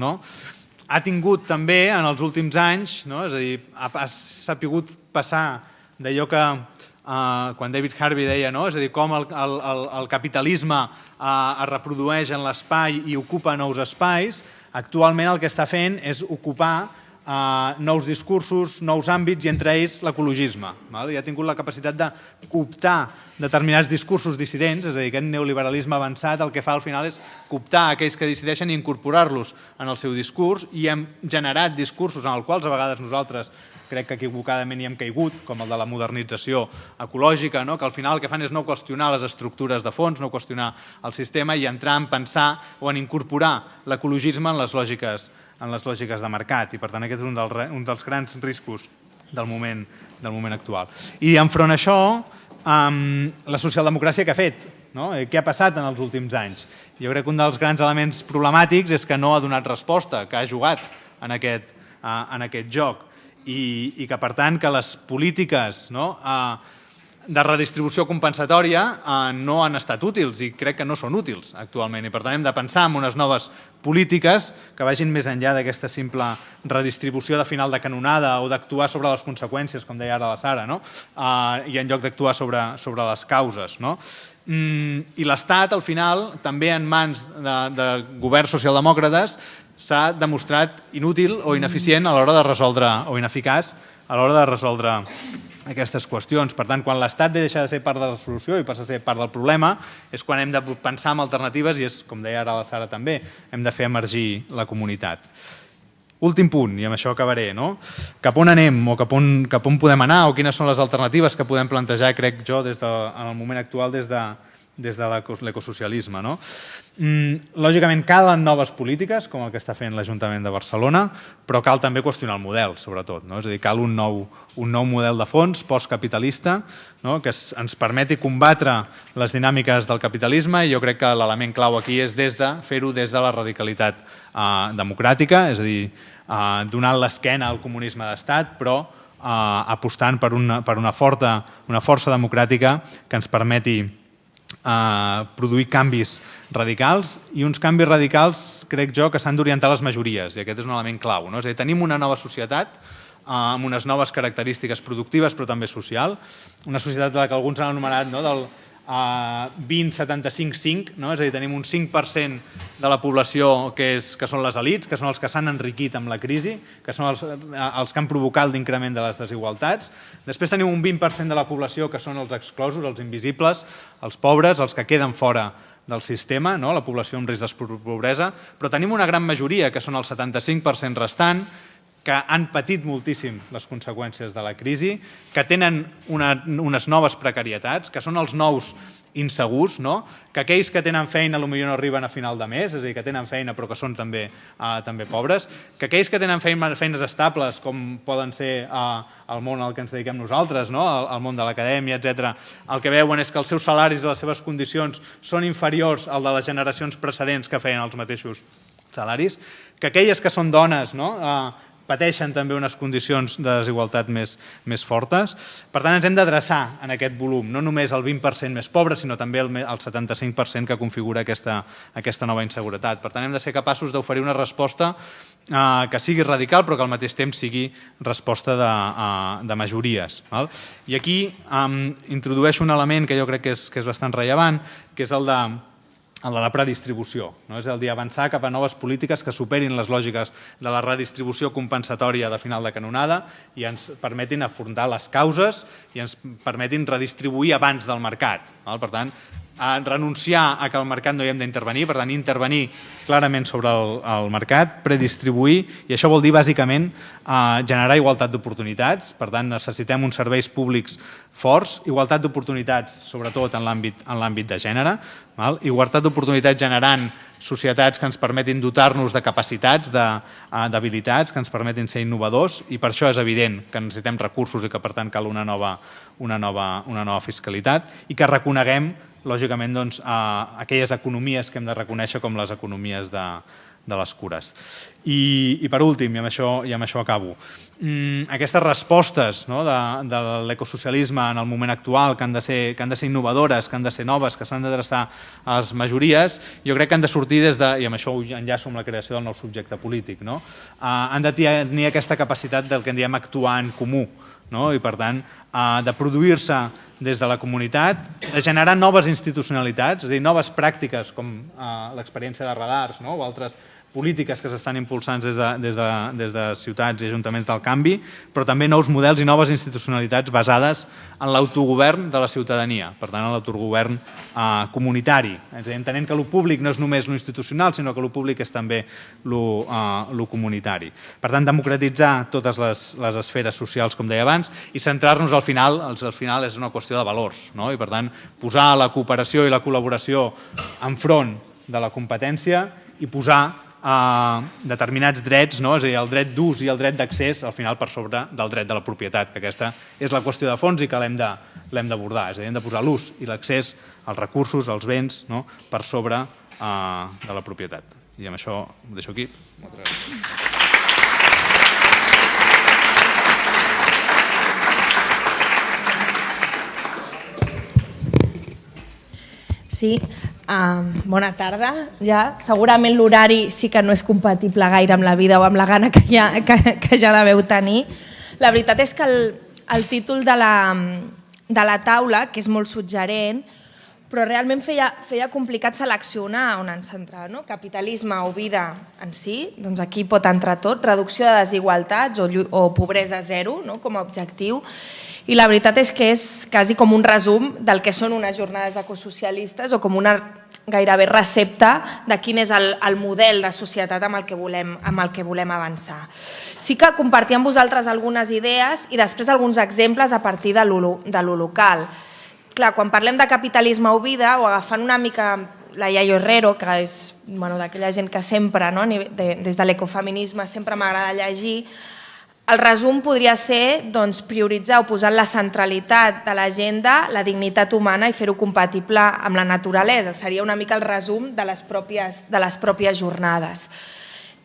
ha tingut també en els últims anys, és a dir, ha sapigut passar d'allò que quan David Harvey deia, és a dir, com el capitalisme es reprodueix en l'espai i ocupa nous espais, actualment el que està fent és ocupar nous discursos, nous àmbits i entre ells l'ecologisme. I ha tingut la capacitat de cooptar determinats discursos dissidents, és a dir, aquest neoliberalisme avançat el que fa al final és cooptar aquells que decideixen i incorporar-los en el seu discurs i hem generat discursos en els quals a vegades nosaltres crec que equivocadament hi hem caigut, com el de la modernització ecològica, que al final el que fan és no qüestionar les estructures de fons, no qüestionar el sistema i entrar en pensar o en incorporar l'ecologisme en les lògiques de mercat. I per tant aquest és un dels grans riscos del moment actual. I enfront a això, la socialdemocràcia què ha fet? Què ha passat en els últims anys? Jo crec que un dels grans elements problemàtics és que no ha donat resposta, que ha jugat en aquest joc i que per tant que les polítiques de redistribució compensatòria no han estat útils i crec que no són útils actualment i per tant hem de pensar en unes noves polítiques que vagin més enllà d'aquesta simple redistribució de final de canonada o d'actuar sobre les conseqüències, com deia ara la Sara, i en lloc d'actuar sobre les causes. I l'Estat, al final, també en mans de governs socialdemòcrates, s'ha demostrat inútil o ineficient a l'hora de resoldre, o ineficaç a l'hora de resoldre aquestes qüestions. Per tant, quan l'Estat deixa de ser part de la solució i passa a ser part del problema, és quan hem de pensar en alternatives i és, com deia ara la Sara també, hem de fer emergir la comunitat. Últim punt, i amb això acabaré, cap on anem o cap on podem anar o quines són les alternatives que podem plantejar, crec jo, en el moment actual des de l'ecosocialisme. Lògicament calen noves polítiques, com el que està fent l'Ajuntament de Barcelona, però cal també qüestionar el model, sobretot. És a dir, cal un nou model de fons postcapitalista que ens permeti combatre les dinàmiques del capitalisme i jo crec que l'element clau aquí és fer-ho des de la radicalitat democràtica, és a dir, donant l'esquena al comunisme d'estat, però apostant per una força democràtica que ens permeti produir canvis radicals i uns canvis radicals crec jo que s'han d'orientar a les majories i aquest és un element clau. És a dir, tenim una nova societat amb unes noves característiques productives però també social, una societat de la que alguns han anomenat del 20-75-5, és a dir, tenim un 5% de la població que són les elits, que són els que s'han enriquit amb la crisi, que són els que han provocat l'increment de les desigualtats. Després tenim un 20% de la població que són els exclosos, els invisibles, els pobres, els que queden fora del sistema, la població amb risc de pobresa, però tenim una gran majoria, que són el 75% restant, que han patit moltíssim les conseqüències de la crisi, que tenen unes noves precarietats, que són els nous insegurs, que aquells que tenen feina potser no arriben a final de mes, és a dir, que tenen feina però que són també pobres, que aquells que tenen feines estables, com poden ser el món al que ens dediquem nosaltres, el món de l'acadèmia, etc., el que veuen és que els seus salaris i les seves condicions són inferiors al de les generacions precedents que feien els mateixos salaris, que aquelles que són dones pateixen també unes condicions de desigualtat més fortes. Per tant, ens hem d'adreçar en aquest volum, no només el 20% més pobre, sinó també el 75% que configura aquesta nova inseguretat. Per tant, hem de ser capaços d'oferir una resposta que sigui radical, però que al mateix temps sigui resposta de majories. I aquí introdueixo un element que jo crec que és bastant rellevant, que és el de la predistribució. És el d'avançar cap a noves polítiques que superin les lògiques de la redistribució compensatòria de final de canonada i ens permetin afrontar les causes i ens permetin redistribuir abans del mercat. Per tant, renunciar a que el mercat no hi hem d'intervenir, per tant, intervenir clarament sobre el mercat, predistribuir, i això vol dir bàsicament generar igualtat d'oportunitats. Per tant, necessitem uns serveis públics forts, igualtat d'oportunitats sobretot en l'àmbit de gènere, igualtat d'oportunitats generant societats que ens permetin dotar-nos de capacitats, d'habilitats, que ens permetin ser innovadors, i per això és evident que necessitem recursos i que per tant cal una nova fiscalitat i que reconeguem lògicament aquelles economies que hem de reconèixer com les economies de les cures. I per últim, i amb això acabo, aquestes respostes de l'ecosocialisme en el moment actual, que han de ser innovadores, que han de ser noves, que s'han d'adreçar a les majories, jo crec que han de sortir i amb això ho enllaço amb la creació del nou subjecte polític, han de tenir aquesta capacitat del que en diem actuar en comú, i per tant de produir-se des de la comunitat, de generar noves institucionalitats, és a dir, noves pràctiques com l'experiència de radars o altres polítiques que s'estan impulsant des de ciutats i ajuntaments del canvi, però també nous models i noves institucionalitats basades en l'autogovern de la ciutadania, per tant, en l'autogovern comunitari. És a dir, entenent que el públic no és només l'institucional, sinó que el públic és també el comunitari. Per tant, democratitzar totes les esferes socials, com deia abans, i centrar-nos al final és una qüestió de valors, i per tant, posar la cooperació i la col·laboració enfront de la competència i posar determinats drets, és a dir, el dret d'ús i el dret d'accés al final per sobre del dret de la propietat, que aquesta és la qüestió de fons i que l'hem d'abordar, és a dir, hem de posar l'ús i l'accés als recursos, als béns, per sobre de la propietat. I amb això ho deixo aquí. Moltes gràcies. Sí, bona tarda. Ja segurament l'horari sí que no és compatible gaire amb la vida o amb la gana que ja deveu tenir. La veritat és que el títol de la taula, que és molt suggerent, però realment feia complicat seleccionar on ens centrar. Capitalisme o vida en si, doncs aquí pot entrar tot, reducció de desigualtats o pobresa zero com a objectiu. I la veritat és que és quasi com un resum del que són unes jornades ecosocialistes o com una gairebé recepta de quin és el model de societat amb el que volem avançar. Sí que compartir amb vosaltres algunes idees i després alguns exemples a partir de lo local. Clar, quan parlem de capitalisme o vida, o agafant una mica la Yayo Herrero, que és d'aquella gent que sempre, des de l'ecofeminisme, sempre m'agrada llegir, el resum podria ser prioritzar o posar la centralitat de l'agenda, la dignitat humana i fer-ho compatible amb la naturalesa. Seria una mica el resum de les pròpies jornades.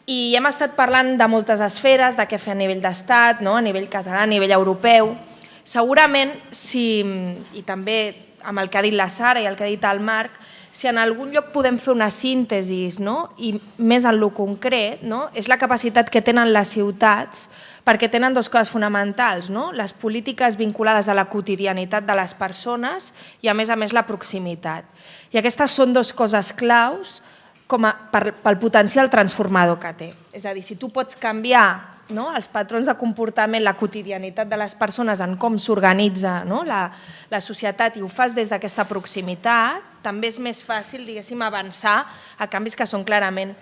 I hem estat parlant de moltes esferes, de què fer a nivell d'estat, a nivell català, a nivell europeu. Segurament, i també amb el que ha dit la Sara i el que ha dit el Marc, si en algun lloc podem fer una síntesi i més en lo concret, és la capacitat que tenen les ciutats, perquè tenen dues coses fonamentals, les polítiques vinculades a la quotidianitat de les persones i a més la proximitat. I aquestes són dues coses claus pel potencial transformador que té. És a dir, si tu pots canviar els patrons de comportament, la quotidianitat de les persones en com s'organitza la societat i ho fas des d'aquesta proximitat, també és més fàcil, diguéssim, avançar a canvis que són clarament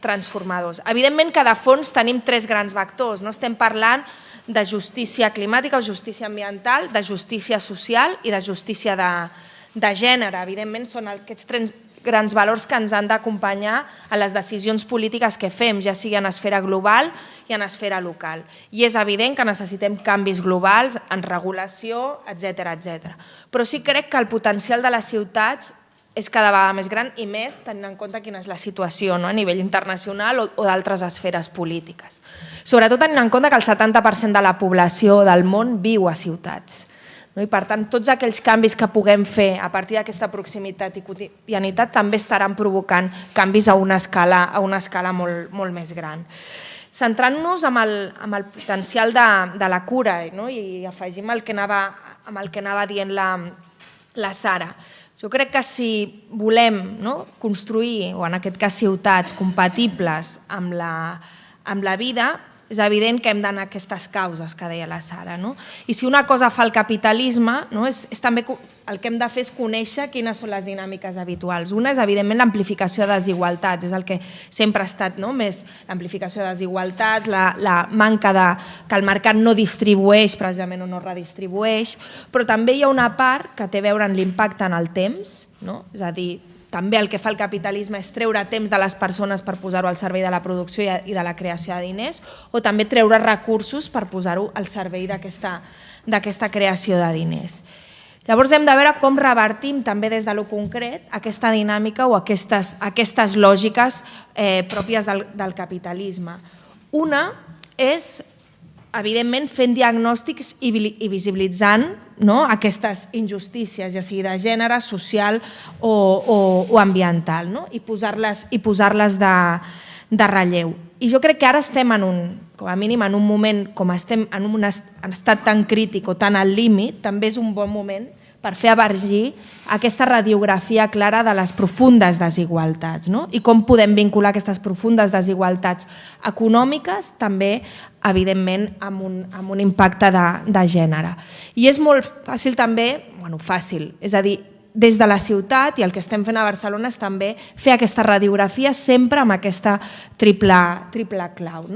transformadors. Evidentment que de fons tenim 3 grans vectors, no estem parlant de justícia climàtica o justícia ambiental, de justícia social i de justícia de gènere. Evidentment són aquests 3 grans valors que ens han d'acompanyar a les decisions polítiques que fem, ja sigui en esfera global i en esfera local. I és evident que necessitem canvis globals en regulació, etc. Però sí crec que el potencial de les ciutats és cada vegada més gran i més tenint en compte quina és la situació a nivell internacional o d'altres esferes polítiques. Sobretot tenint en compte que el 70% de la població del món viu a ciutats. I per tant, tots aquells canvis que puguem fer a partir d'aquesta proximitat i quotidianitat també estaran provocant canvis a una escala molt més gran. Centrant-nos en el potencial de la cura i afegim el que anava dient la Sara. Jo crec que si volem construir, o en aquest cas ciutats, compatibles amb la vida, és evident que hem d'anar a aquestes causes que deia la Sara. I si una cosa fa el capitalisme, és també el que hem de fer és conèixer quines són les dinàmiques habituals. Una és, evidentment, l'amplificació de desigualtats, és el que sempre ha estat més l'amplificació de desigualtats, la manca que el mercat no distribueix precisament o no redistribueix, però també hi ha una part que té a veure amb l'impacte en el temps, és a dir, també el que fa el capitalisme és treure temps de les persones per posar-ho al servei de la producció i de la creació de diners, o també treure recursos per posar-ho al servei d'aquesta creació de diners. Llavors hem de veure com revertim també des de lo concret aquesta dinàmica o aquestes lògiques pròpies del capitalisme. Una és, evidentment, fent diagnòstics i visibilitzant aquestes injustícies, ja sigui de gènere, social o ambiental, i posar-les de relleu. I jo crec que ara estem com a mínim en un moment, com estem en un estat tan crític o tan al límit, també és un bon moment per fer emergir aquesta radiografia clara de les profundes desigualtats i com podem vincular aquestes profundes desigualtats econòmiques també, evidentment, amb un impacte de gènere. I és molt fàcil també, és a dir, des de la ciutat, i el que estem fent a Barcelona és també fer aquesta radiografia sempre amb aquesta triple clau.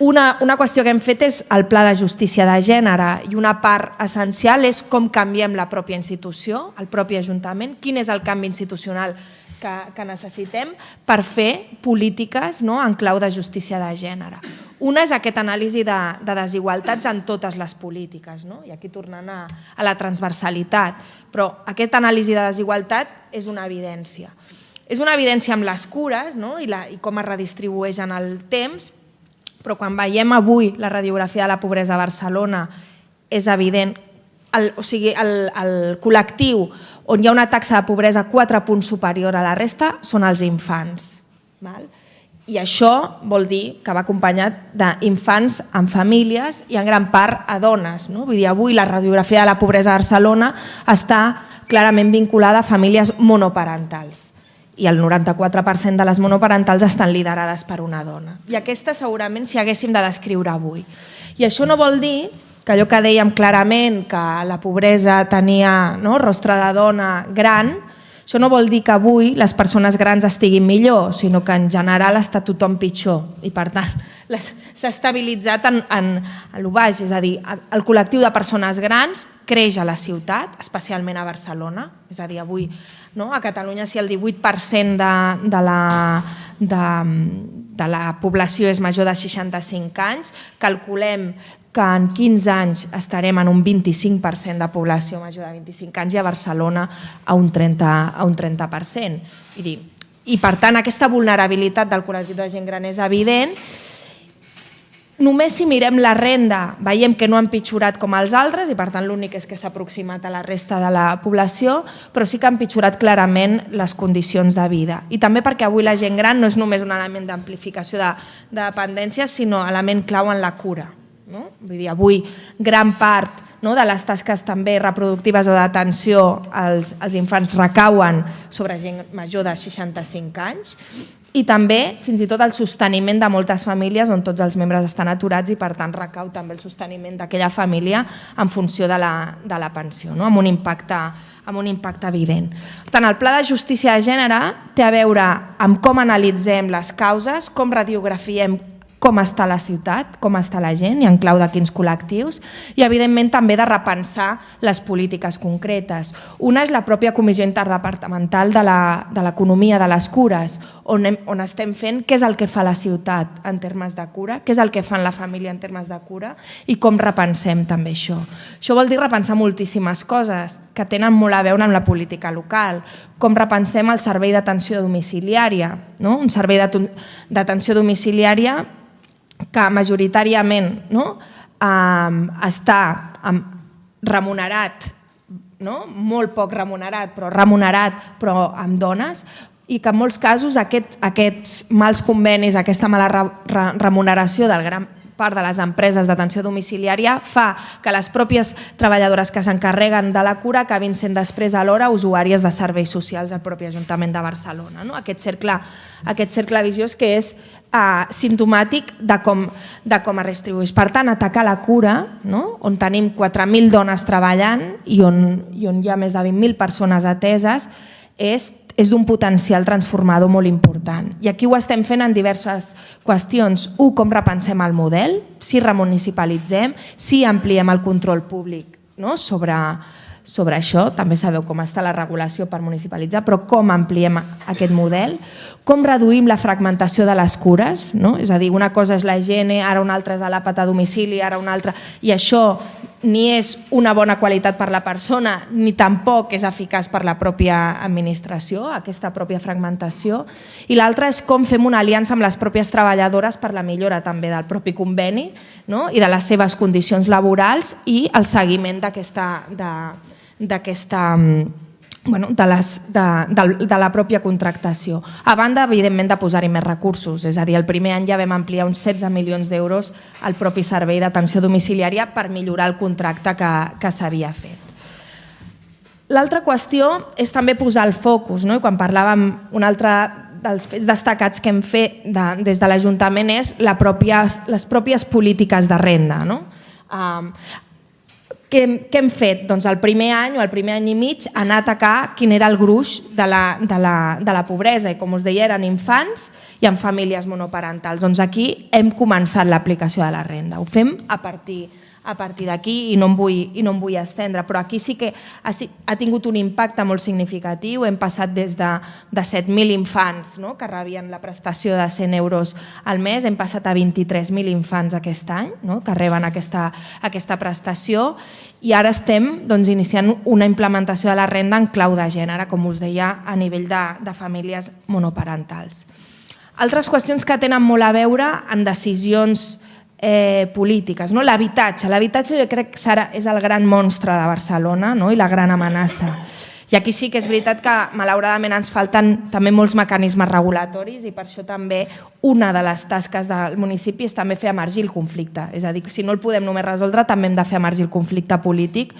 Una qüestió que hem fet és el Pla de Justícia de Gènere i una part essencial és com canviem la pròpia institució, el propi Ajuntament, quin és el canvi institucional que necessitem per fer polítiques en clau de justícia de gènere. Una és aquesta anàlisi de desigualtats en totes les polítiques, i aquí tornant a la transversalitat, però aquesta anàlisi de desigualtat és una evidència. És una evidència amb les cures i com es redistribueix en el temps, però quan veiem avui la radiografia de la pobresa a Barcelona és evident, o sigui, el col·lectiu on hi ha una taxa de pobresa 4 punts superior a la resta són els infants. I això vol dir que va acompanyat d'infants en famílies i en gran part a dones. Vull dir, avui la radiografia de la pobresa a Barcelona està clarament vinculada a famílies monoparentals. I el 94% de les monoparentals estan liderades per una dona. I aquesta segurament si haguéssim de descriure avui. I això no vol dir que allò que dèiem clarament, que la pobresa tenia rostre de dona gran, això no vol dir que avui les persones grans estiguin millor, sinó que en general està tothom pitjor. I per tant s'ha estabilitzat en el baix, és a dir, el col·lectiu de persones grans creix a la ciutat, especialment a Barcelona, és a dir, avui a Catalunya si el 18% de la població és major de 65 anys, calculem que en 15 anys estarem en un 25% de població major de 25 anys i a Barcelona a un 30%. I per tant aquesta vulnerabilitat del col·lectiu de gent gran és evident. Només si mirem la renda veiem que no ha empitjorat com els altres i per tant l'únic és que s'ha aproximat a la resta de la població, però sí que ha empitjorat clarament les condicions de vida. I també perquè avui la gent gran no és només un element d'amplificació de dependència, sinó element clau en la cura. Vull dir, avui gran part de les tasques també reproductives o d'atenció als infants recauen sobre gent major de 65 anys i també fins i tot el sosteniment de moltes famílies on tots els membres estan aturats i per tant recau també el sosteniment d'aquella família en funció de la pensió, amb un impacte evident. Per tant, el Pla de Justícia de Gènere té a veure amb com analitzem les causes, com radiografiem com està la ciutat, com està la gent i en clau de quins col·lectius i evidentment també de repensar les polítiques concretes. Una és la pròpia Comissió Interdepartamental de l'Economia de les Cures, on estem fent què és el que fa la ciutat en termes de cura, què és el que fa la família en termes de cura i com repensem també això. Això vol dir repensar moltíssimes coses que tenen molt a veure amb la política local, com repensem el servei d'atenció domiciliària, un servei d'atenció domiciliària que majoritàriament està remunerat, molt poc remunerat, però amb dones, i que en molts casos aquests mals convenis, aquesta mala remuneració del gran part de les empreses d'atenció domiciliària fa que les pròpies treballadores que s'encarreguen de la cura acabin sent després alhora usuàries de serveis socials del propi Ajuntament de Barcelona. Aquest cercle viciós que és simptomàtic de com es redistribueix. Per tant, atacar la cura, on tenim 4.000 dones treballant i on hi ha més de 20.000 persones ateses, és d'un potencial transformador molt important. I aquí ho estem fent en diverses qüestions. Com repensem el model, si remunicipalitzem, si ampliem el control públic sobre això, també sabeu com està la regulació per municipalitzar, però com ampliem aquest model, com reduïm la fragmentació de les cures, és a dir, una cosa és la higiene, ara una altra és l'àpat a domicili, ara una altra, i això ni és una bona qualitat per la persona, ni tampoc és eficaç per la pròpia administració, aquesta pròpia fragmentació, i l'altra és com fem una aliança amb les pròpies treballadores per la millora també del propi conveni i de les seves condicions laborals i el seguiment de la pròpia contractació. A banda, evidentment, de posar-hi més recursos. És a dir, el primer any ja vam ampliar uns 16 milions d'euros al propi servei d'atenció domiciliària per millorar el contracte que s'havia fet. L'altra qüestió és també posar el focus. Quan parlàvem, un altre dels fets destacats que hem fet des de l'Ajuntament és les pròpies polítiques de renda. Què hem fet? Doncs el primer any o el primer any i mig anar a atacar quin era el gruix de la pobresa i com us deia eren infants i en famílies monoparentals. Doncs aquí hem començat l'aplicació de la renda. Ho fem a partir d'aquí i no em vull estendre, però aquí sí que ha tingut un impacte molt significatiu. Hem passat des de 7.000 infants que rebien la prestació de 100 euros al mes, hem passat a 23.000 infants aquest any que reben aquesta prestació i ara estem iniciant una implementació de la renda en clau de gènere, com us deia, a nivell de famílies monoparentals. Altres qüestions que tenen molt a veure amb decisions polítiques. L'habitatge jo crec que és el gran monstre de Barcelona i la gran amenaça. I aquí sí que és veritat que malauradament ens falten també molts mecanismes regulatoris i per això també una de les tasques del municipi és també fer emergir el conflicte. És a dir, si no el podem només resoldre, també hem de fer emergir el conflicte polític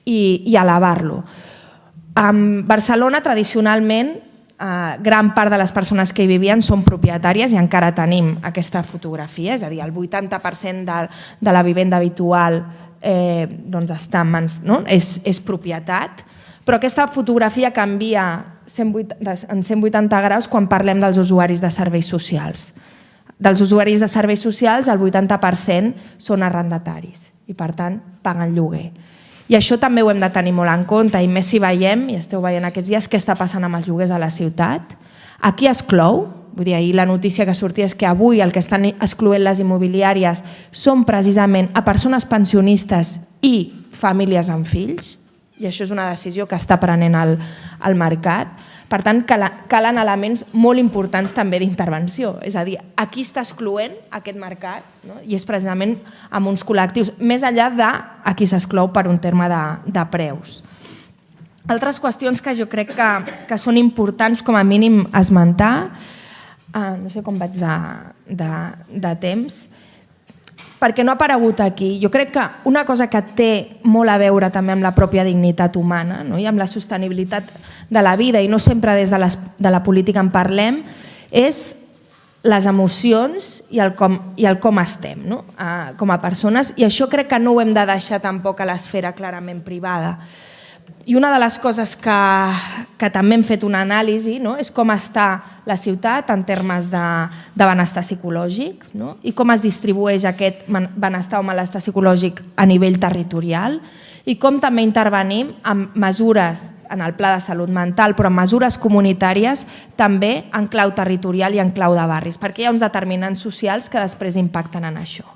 i elevar-lo. A Barcelona, tradicionalment, gran part de les persones que hi vivien són propietàries i encara tenim aquesta fotografia, és a dir, el 80% de la vivenda habitual està en mans, és propietat, però aquesta fotografia canvia en 180 graus quan parlem dels usuaris de serveis socials. Dels usuaris de serveis socials, el 80% són arrendataris i, per tant, paguen lloguer. I això també ho hem de tenir molt en compte, i més si veiem, i esteu veient aquests dies, què està passant amb els lloguers a la ciutat. Aquí exclou, vull dir, ahir la notícia que sortia és que avui el que estan excloent les immobiliàries són precisament a persones pensionistes i famílies amb fills, i això és una decisió que està prenent el mercat. Per tant, calen elements molt importants també d'intervenció. És a dir, aquí està excloent aquest mercat i és precisament amb uns col·lectius, més enllà de a qui s'exclou per un terme de preus. Altres qüestions que jo crec que són importants com a mínim esmentar, no sé com vaig de temps, perquè no ha aparegut aquí. Jo crec que una cosa que té molt a veure també amb la pròpia dignitat humana, no? I amb la sostenibilitat de la vida, i no sempre des de la política en parlem, és les emocions i el com estem, no? Com a persones, i això crec que no ho hem de deixar tampoc a l'esfera clarament privada. I una de les coses que també hem fet una anàlisi, no? És com està la ciutat en termes de benestar psicològic, no? I com es distribueix aquest benestar o malestar psicològic a nivell territorial, i com també intervenim amb mesures en el pla de salut mental, però amb mesures comunitàries també en clau territorial i en clau de barris, perquè hi ha uns determinants socials que després impacten en això.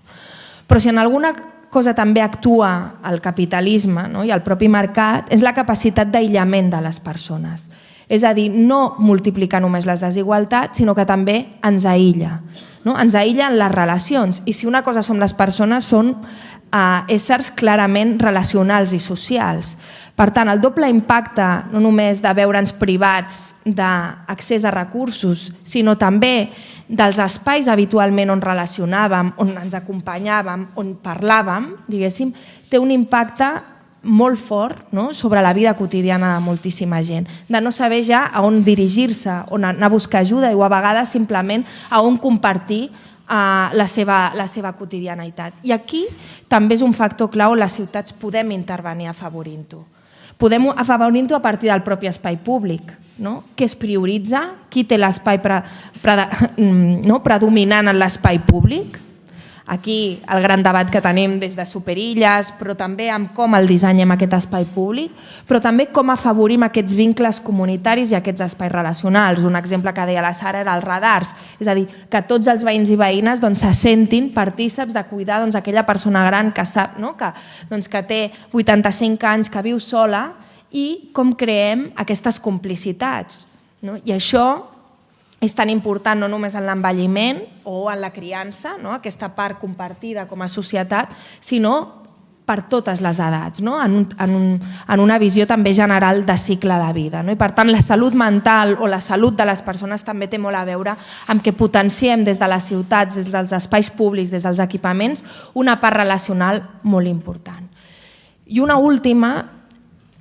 Però si en alguna cosa també actua el capitalisme, no? I el propi mercat, és la capacitat d'aïllament de les persones. És a dir, no multiplicar només les desigualtats, sinó que també ens aïlla. No? Ens aïlla en les relacions, i si una cosa som les persones, són éssers clarament relacionals i socials. Per tant, el doble impacte, no només de veure'ns privats d'accés a recursos, sinó també dels espais habitualment on relacionàvem, on ens acompanyàvem, on parlàvem, diguéssim, té un impacte molt fort, no? Sobre la vida quotidiana de moltíssima gent, de no saber ja a on dirigir-se, on anar a buscar ajuda, o a vegades simplement a on compartir la seva quotidianitat. I aquí també és un factor clau on les ciutats podem intervenir afavorint-ho. Podem afavorir-ho a partir del propi espai públic, no? Què es prioritza? Qui té l'espai predominant en l'espai públic? Aquí el gran debat que tenim des de Superilles, però també amb com el dissenyem aquest espai públic, però també com afavorim aquests vincles comunitaris i aquests espais relacionals. Un exemple que deia la Sara era els radars, és a dir, que tots els veïns i veïnes se sentin partíceps de cuidar aquella persona gran que sap que té 85 anys, que viu sola, i com creem aquestes complicitats. I això és tan important no només en l'envelliment o en la criança, aquesta part compartida com a societat, sinó per totes les edats, en una visió també general de cicle de vida. I per tant, la salut mental o la salut de les persones també té molt a veure amb que potenciem des de les ciutats, des dels espais públics, des dels equipaments, una part relacional molt important. I una última,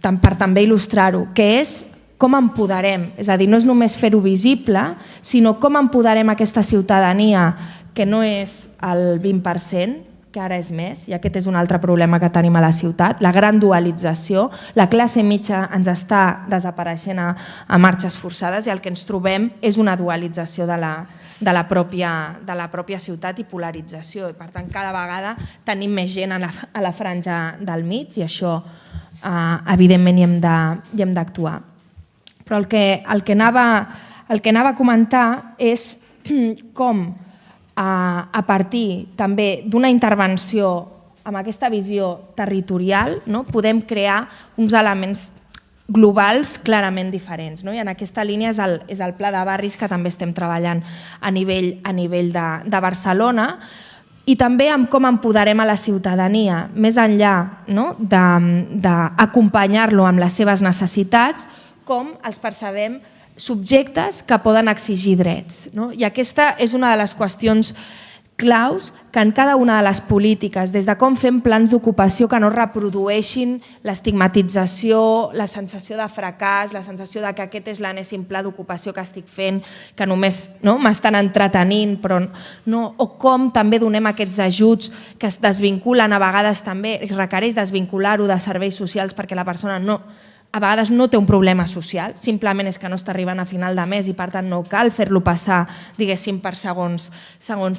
per també il·lustrar-ho, que és com empoderem, és a dir, no és només fer-ho visible, sinó com empoderem aquesta ciutadania, que no és el 20%, que ara és més, i aquest és un altre problema que tenim a la ciutat, la gran dualització, la classe mitja ens està desapareixent a marxes forçades, i el que ens trobem és una dualització de la pròpia ciutat i polarització, i per tant cada vegada tenim més gent a la franja del mig, i això evidentment hi hem d'actuar. Però el que anava a comentar és com a partir també d'una intervenció amb aquesta visió territorial podem crear uns elements globals clarament diferents. I en aquesta línia és el pla de barris que també estem treballant a nivell de Barcelona, i també amb com empoderem a la ciutadania, més enllà d'acompanyar-lo amb les seves necessitats, com els percebem subjectes que poden exigir drets. I aquesta és una de les qüestions claus que en cada una de les polítiques, des de com fem plans d'ocupació que no reprodueixin l'estigmatització, la sensació de fracàs, la sensació que aquest és l'enèsim pla d'ocupació que estic fent, que només m'estan entretenint, o com també donem aquests ajuts que es desvinculen a vegades també, i requereix desvincular-ho de serveis socials perquè la persona a vegades no té un problema social, simplement és que no està arribant a final de mes i per tant no cal fer-lo passar, diguéssim, per segons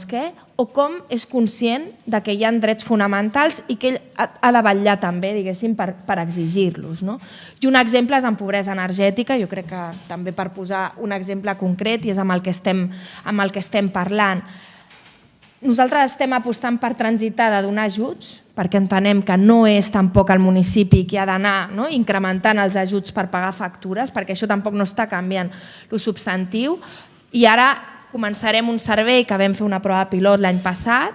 què, o com és conscient que hi ha drets fonamentals i que ell ha de vetllar també, diguéssim, per exigir-los. I un exemple és en pobresa energètica, jo crec que també per posar un exemple concret i és amb el que estem parlant. Nosaltres estem apostant per transitar de donar ajuts, perquè entenem que no és tampoc el municipi qui ha d'anar incrementant els ajuts per pagar factures, perquè això tampoc no està canviant el substantiu, i ara començarem un servei que vam fer una prova pilot l'any passat,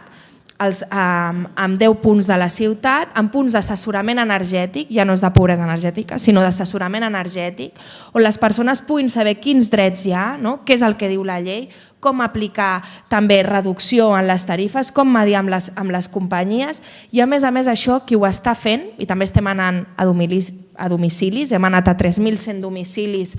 amb 10 punts de la ciutat, amb punts d'assessorament energètic, ja no és de pobresa energètica, sinó d'assessorament energètic, on les persones puguin saber quins drets hi ha, què és el que diu la llei, com aplicar també reducció en les tarifes, com mediar amb les companyies i a més això qui ho està fent, i també estem anant a domicilis, hem anat a 3.100 domicilis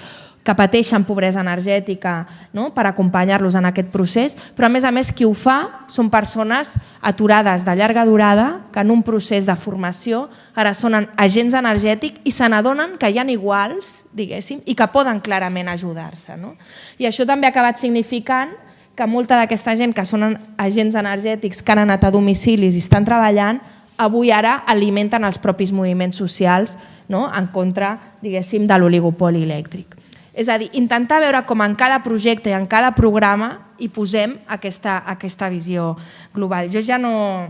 que pateixen pobresa energètica, no?, per acompanyar-los en aquest procés, però a més qui ho fa són persones aturades de llarga durada que en un procés de formació ara són agents energètics i se n'adonen que hi ha iguals, diguéssim, i que poden clarament ajudar-se. No? I això també ha acabat significant que molta d'aquesta gent que són agents energètics que han anat a domicilis i estan treballant, avui ara alimenten els propis moviments socials, no?, en contra, diguéssim, de l'oligopoli elèctric. És a dir, intentar veure com en cada projecte i en cada programa hi posem aquesta visió global. Jo ja no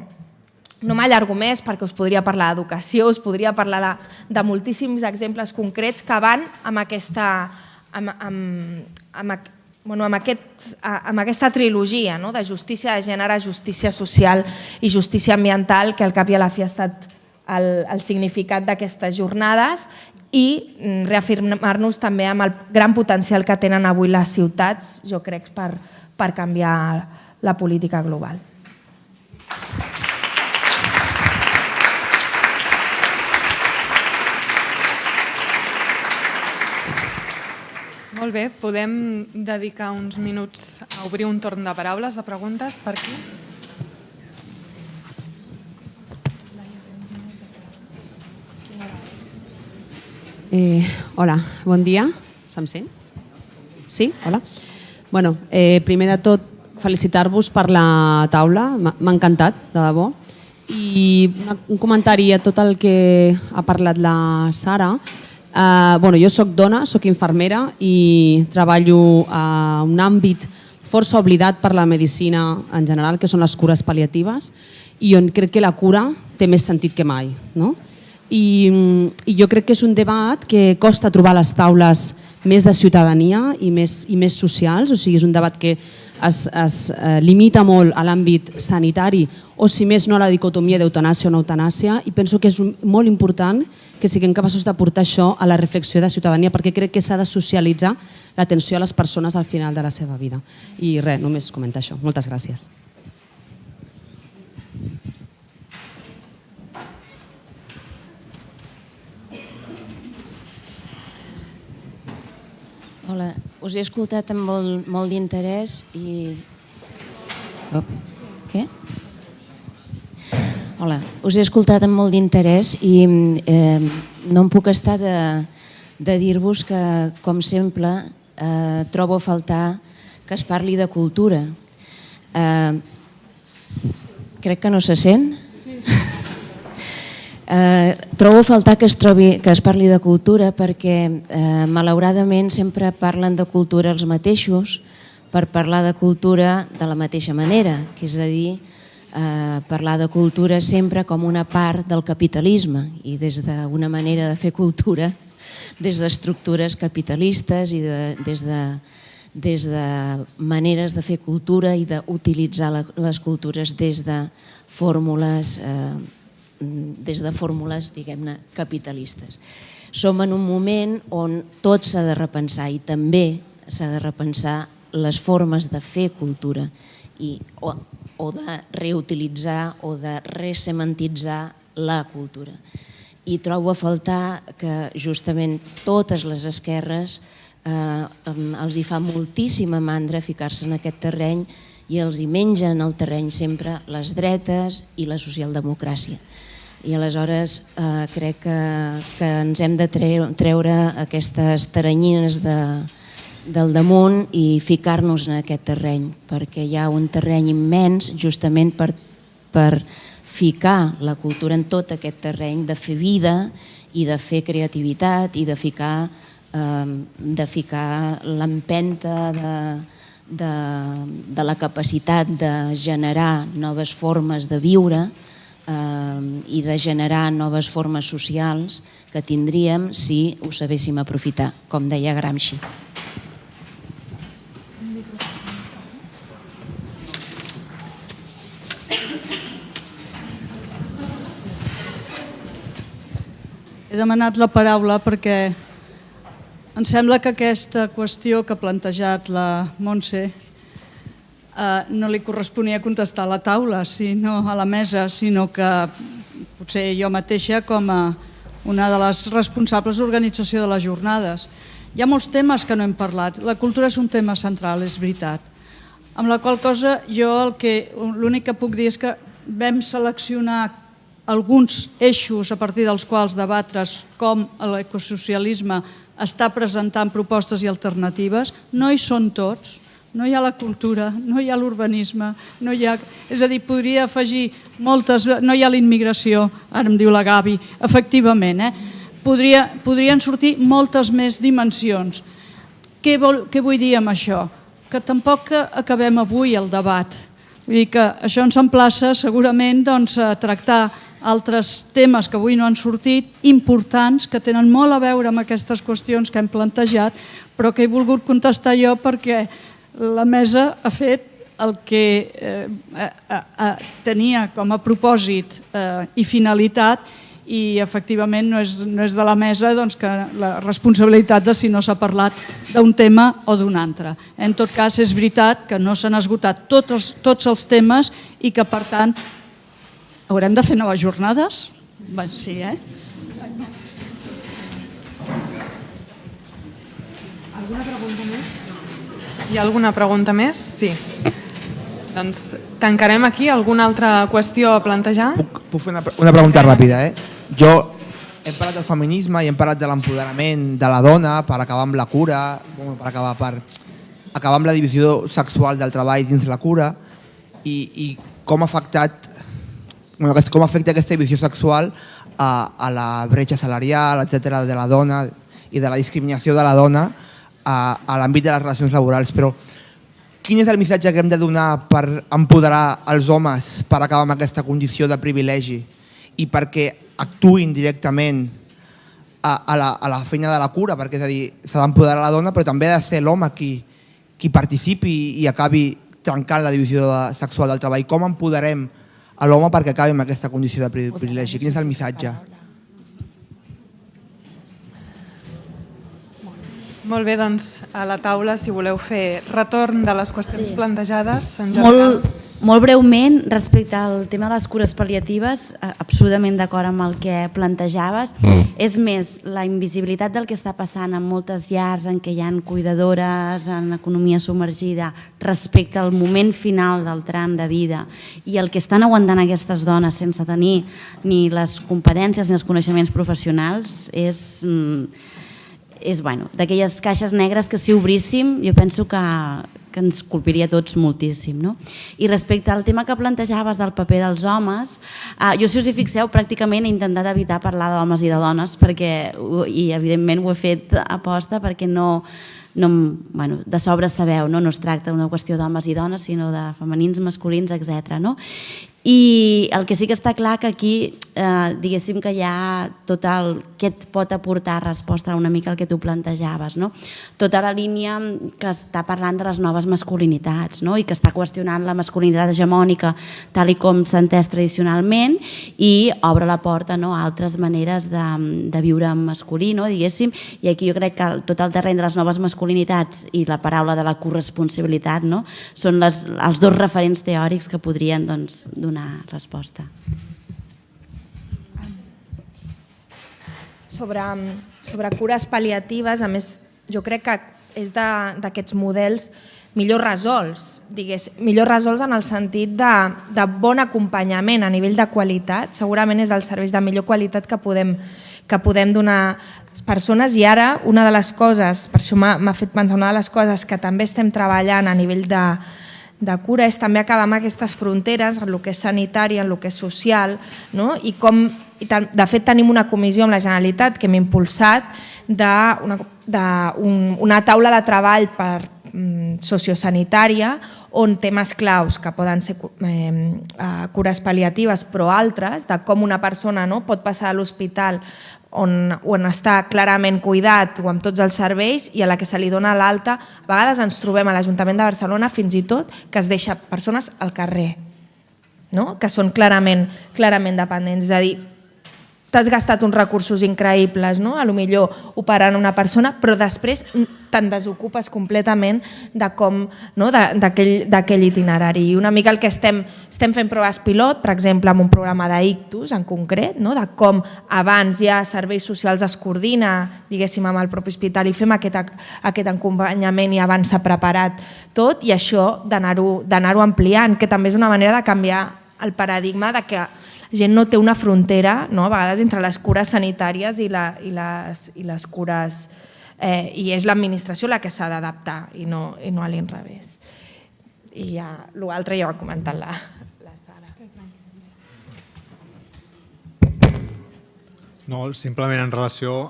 m'allargo més perquè us podria parlar d'educació, us podria parlar de moltíssims exemples concrets que van amb aquesta trilogia de justícia de gènere, justícia social i justícia ambiental, que al cap i a la fi ha estat el significat d'aquestes jornades, i reafirmar-nos també amb el gran potencial que tenen avui les ciutats, jo crec, per canviar la política global. Molt bé, podem dedicar uns minuts a obrir un torn de paraules, de preguntes, per aquí? Hola, bon dia. Se'm sent? Sí? Hola. Bueno, primer de tot, felicitar-vos per la taula. M'ha encantat, de debò. I un comentari a tot el que ha parlat la Sara. Jo soc dona, soc infermera i treballo a un àmbit força oblidat per la medicina en general, que són les cures pal·liatives, i on crec que la cura té més sentit que mai, no? I jo crec que és un debat que costa trobar les taules més de ciutadania i més socials, o sigui, és un debat que es limita molt a l'àmbit sanitari o, si més no, a la dicotomia d'eutanàsia o no eutanàsia, i penso que és molt important que siguem capaços de portar això a la reflexió de ciutadania, perquè crec que s'ha de socialitzar l'atenció a les persones al final de la seva vida. I res, només comentar això. Moltes gràcies. Hola, us he escoltat amb molt d'interès i... Què? Hola, us he escoltat amb molt d'interès i no em puc estar de dir-vos que, com sempre, trobo a faltar que es parli de cultura. Crec que no se sent? Trobo a faltar que es parli de cultura perquè malauradament sempre parlen de cultura els mateixos per parlar de cultura de la mateixa manera, que és a dir, parlar de cultura sempre com una part del capitalisme i des d'una manera de fer cultura des d'estructures capitalistes i des de maneres de fer cultura i d'utilitzar les cultures des de fórmules diguem-ne, capitalistes. Som en un moment on tot s'ha de repensar i també s'ha de repensar les formes de fer cultura o de reutilitzar o de resementitzar la cultura. I trobo a faltar que justament totes les esquerres els hi fa moltíssima mandra ficar-se en aquest terreny i els hi mengen el terreny sempre les dretes i la socialdemocràcia. I aleshores crec que ens hem de treure aquestes taranyines del damunt i ficar-nos en aquest terreny, perquè hi ha un terreny immens justament per ficar la cultura en tot aquest terreny de fer vida i de fer creativitat i de ficar l'empenta de la capacitat de generar noves formes de viure i de generar noves formes socials que tindríem si ho sabéssim aprofitar, com deia Gramsci. He demanat la paraula perquè em sembla que aquesta qüestió que ha plantejat la Montse no li corresponia contestar a la taula, sinó a la mesa, sinó que potser jo mateixa com a una de les responsables d'organització de les jornades. Hi ha molts temes que no hem parlat. La cultura és un tema central, és veritat. Amb la qual cosa jo l'únic que puc dir és que vam seleccionar alguns eixos a partir dels quals debatre's com l'ecosocialisme està presentant propostes i alternatives. No hi són tots. No hi ha la cultura, no hi ha l'urbanisme, és a dir, podria afegir moltes, no hi ha la immigració, ara em diu la Gavi, efectivament, podrien sortir moltes més dimensions. Què vull dir amb això? Que tampoc acabem avui el debat. Vull dir que això ens emplaça segurament a tractar altres temes que avui no han sortit, importants, que tenen molt a veure amb aquestes qüestions que hem plantejat, però que he volgut contestar jo perquè la mesa ha fet el que tenia com a propòsit i finalitat i efectivament no és de la mesa que la responsabilitat de si no s'ha parlat d'un tema o d'un altre. En tot cas, és veritat que no s'han esgotat tots els temes i que, per tant, haurem de fer noves jornades? Sí, Alguna pregunta més? Hi ha alguna pregunta més? Sí. Doncs tancarem aquí. Alguna altra qüestió a plantejar? Puc fer una pregunta ràpida? Jo hem parlat del feminisme i hem parlat de l'empoderament de la dona per acabar amb la cura, per acabar amb la divisió sexual del treball dins la cura i com ha afecta aquesta divisió sexual a la bretxa salarial, etcètera, de la dona i de la discriminació de la dona a l'àmbit de les relacions laborals. Però quin és el missatge que hem de donar per empoderar els homes per acabar amb aquesta condició de privilegi i perquè actuïn directament a la feina de la cura? Perquè és a dir, s'ha d'empoderar la dona, però també ha de ser l'home qui participi i acabi trencant la divisió sexual del treball. Com empoderem a l'home perquè acabi amb aquesta condició de privilegi? Quin és el missatge? Molt bé, doncs a la taula, si voleu fer retorn de les qüestions plantejades. Molt breument, respecte al tema de les cures pal·liatives, absolutament d'acord amb el que plantejaves. És més, la invisibilitat del que està passant en moltes llars en què hi ha cuidadores, en economia submergida, respecte al moment final del tram de vida i el que estan aguantant aquestes dones sense tenir ni les competències ni els coneixements professionals és d'aquelles caixes negres que si obríssim jo penso que ens colpiria tots moltíssim. I respecte al tema que plantejaves del paper dels homes, jo, si us hi fixeu, pràcticament he intentat evitar parlar d'homes i de dones i evidentment ho he fet a posta perquè de sobre sabeu, no es tracta d'una qüestió d'homes i dones sinó de femenins, masculins, etc. I el que sí que està clar que aquí diguéssim que hi ha tot el que et pot aportar resposta una mica al que tu plantejaves, tota la línia que està parlant de les noves masculinitats i que està qüestionant la masculinitat hegemònica tal com s'ha entès tradicionalment i obre la porta a altres maneres de viure en masculí, diguéssim, i aquí jo crec que tot el terreny de les noves masculinitats i la paraula de la corresponsabilitat són els dos referents teòrics que podrien donar resposta. Sobre cures pal·liatives, a més, jo crec que és d'aquests models millor resolts en el sentit de bon acompanyament a nivell de qualitat. Segurament és dels serveis de millor qualitat que podem donar a les persones i ara una de les coses, per això m'ha fet pensar, una de les coses que també estem treballant a nivell de cura és també acabar amb aquestes fronteres en el que és sanitari, en el que és social, i com, de fet tenim una comissió amb la Generalitat que hem impulsat d'una taula de treball sociosanitària on temes claus que poden ser cures pal·liatives però altres, de com una persona pot passar a l'hospital on està clarament cuidat o amb tots els serveis i a la que se li dona l'alta. A vegades ens trobem a l'Ajuntament de Barcelona fins i tot que es deixa persones al carrer, que són clarament dependents. És a dir, t'has gastat uns recursos increïbles, no? A lo millor operant una persona, però després te'n desocupes completament de com, no? d'aquell itinerari. I una mica el que estem fent proves pilot, per exemple, amb un programa d'Ictus en concret, no? De com abans ja serveis socials es coordina, diguéssim, amb el propi hospital i fem aquest acompanyament i abans s'ha preparat tot, i això d'anar-ho ampliant, que també és una manera de canviar el paradigma de que la gent no té una frontera, no? A vegades entre les cures sanitàries i les cures, i és l'administració la que s'ha d'adaptar i no a l'inrevés. I ja l'altre ja ho ha comentat la Sara. No, simplement en relació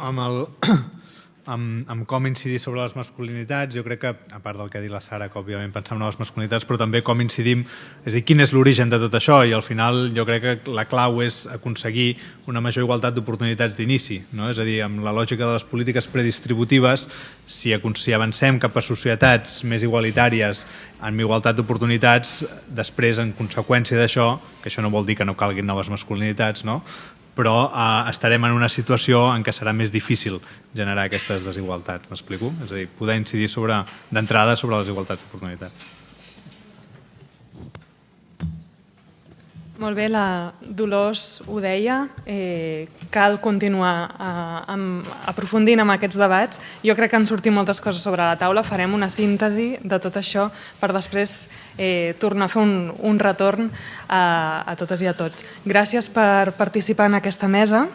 amb com incidir sobre les masculinitats, jo crec que, a part del que ha dit la Sara, que òbviament pensem en les masculinitats, però també com incidim, és a dir, quin és l'origen de tot això, i al final jo crec que la clau és aconseguir una major igualtat d'oportunitats d'inici, no? És a dir, amb la lògica de les polítiques predistributives, si avancem cap a societats més igualitàries, amb igualtat d'oportunitats, després, en conseqüència d'això, que això no vol dir que no calguin noves masculinitats, no? Però estarem en una situació en què serà més difícil generar aquestes desigualtats, m'explico? És a dir, poder incidir d'entrada sobre les igualtats d'oportunitats. Molt bé, la Dolors ho deia, cal continuar aprofundint en aquests debats. Jo crec que han sortit moltes coses sobre la taula, farem una síntesi de tot això per després tornar a fer un retorn a totes i a tots. Gràcies per participar en aquesta mesa.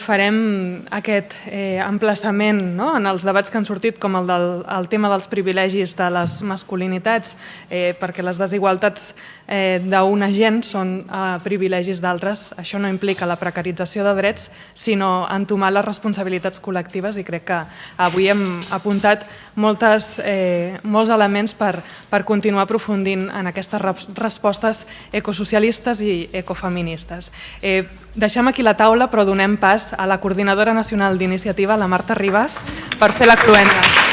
Farem aquest emplaçament en els debats que han sortit, com el tema dels privilegis de les masculinitats, perquè les desigualtats d'una gent són privilegis d'altres. Això no implica la precarització de drets, sinó entomar les responsabilitats col·lectives, i crec que avui hem apuntat molts elements per continuar aprofundint en aquestes respostes ecosocialistes i ecofeministes. Deixem aquí la taula, però donem pas a la coordinadora nacional d'iniciativa, la Marta Ribas, per fer la cloenda.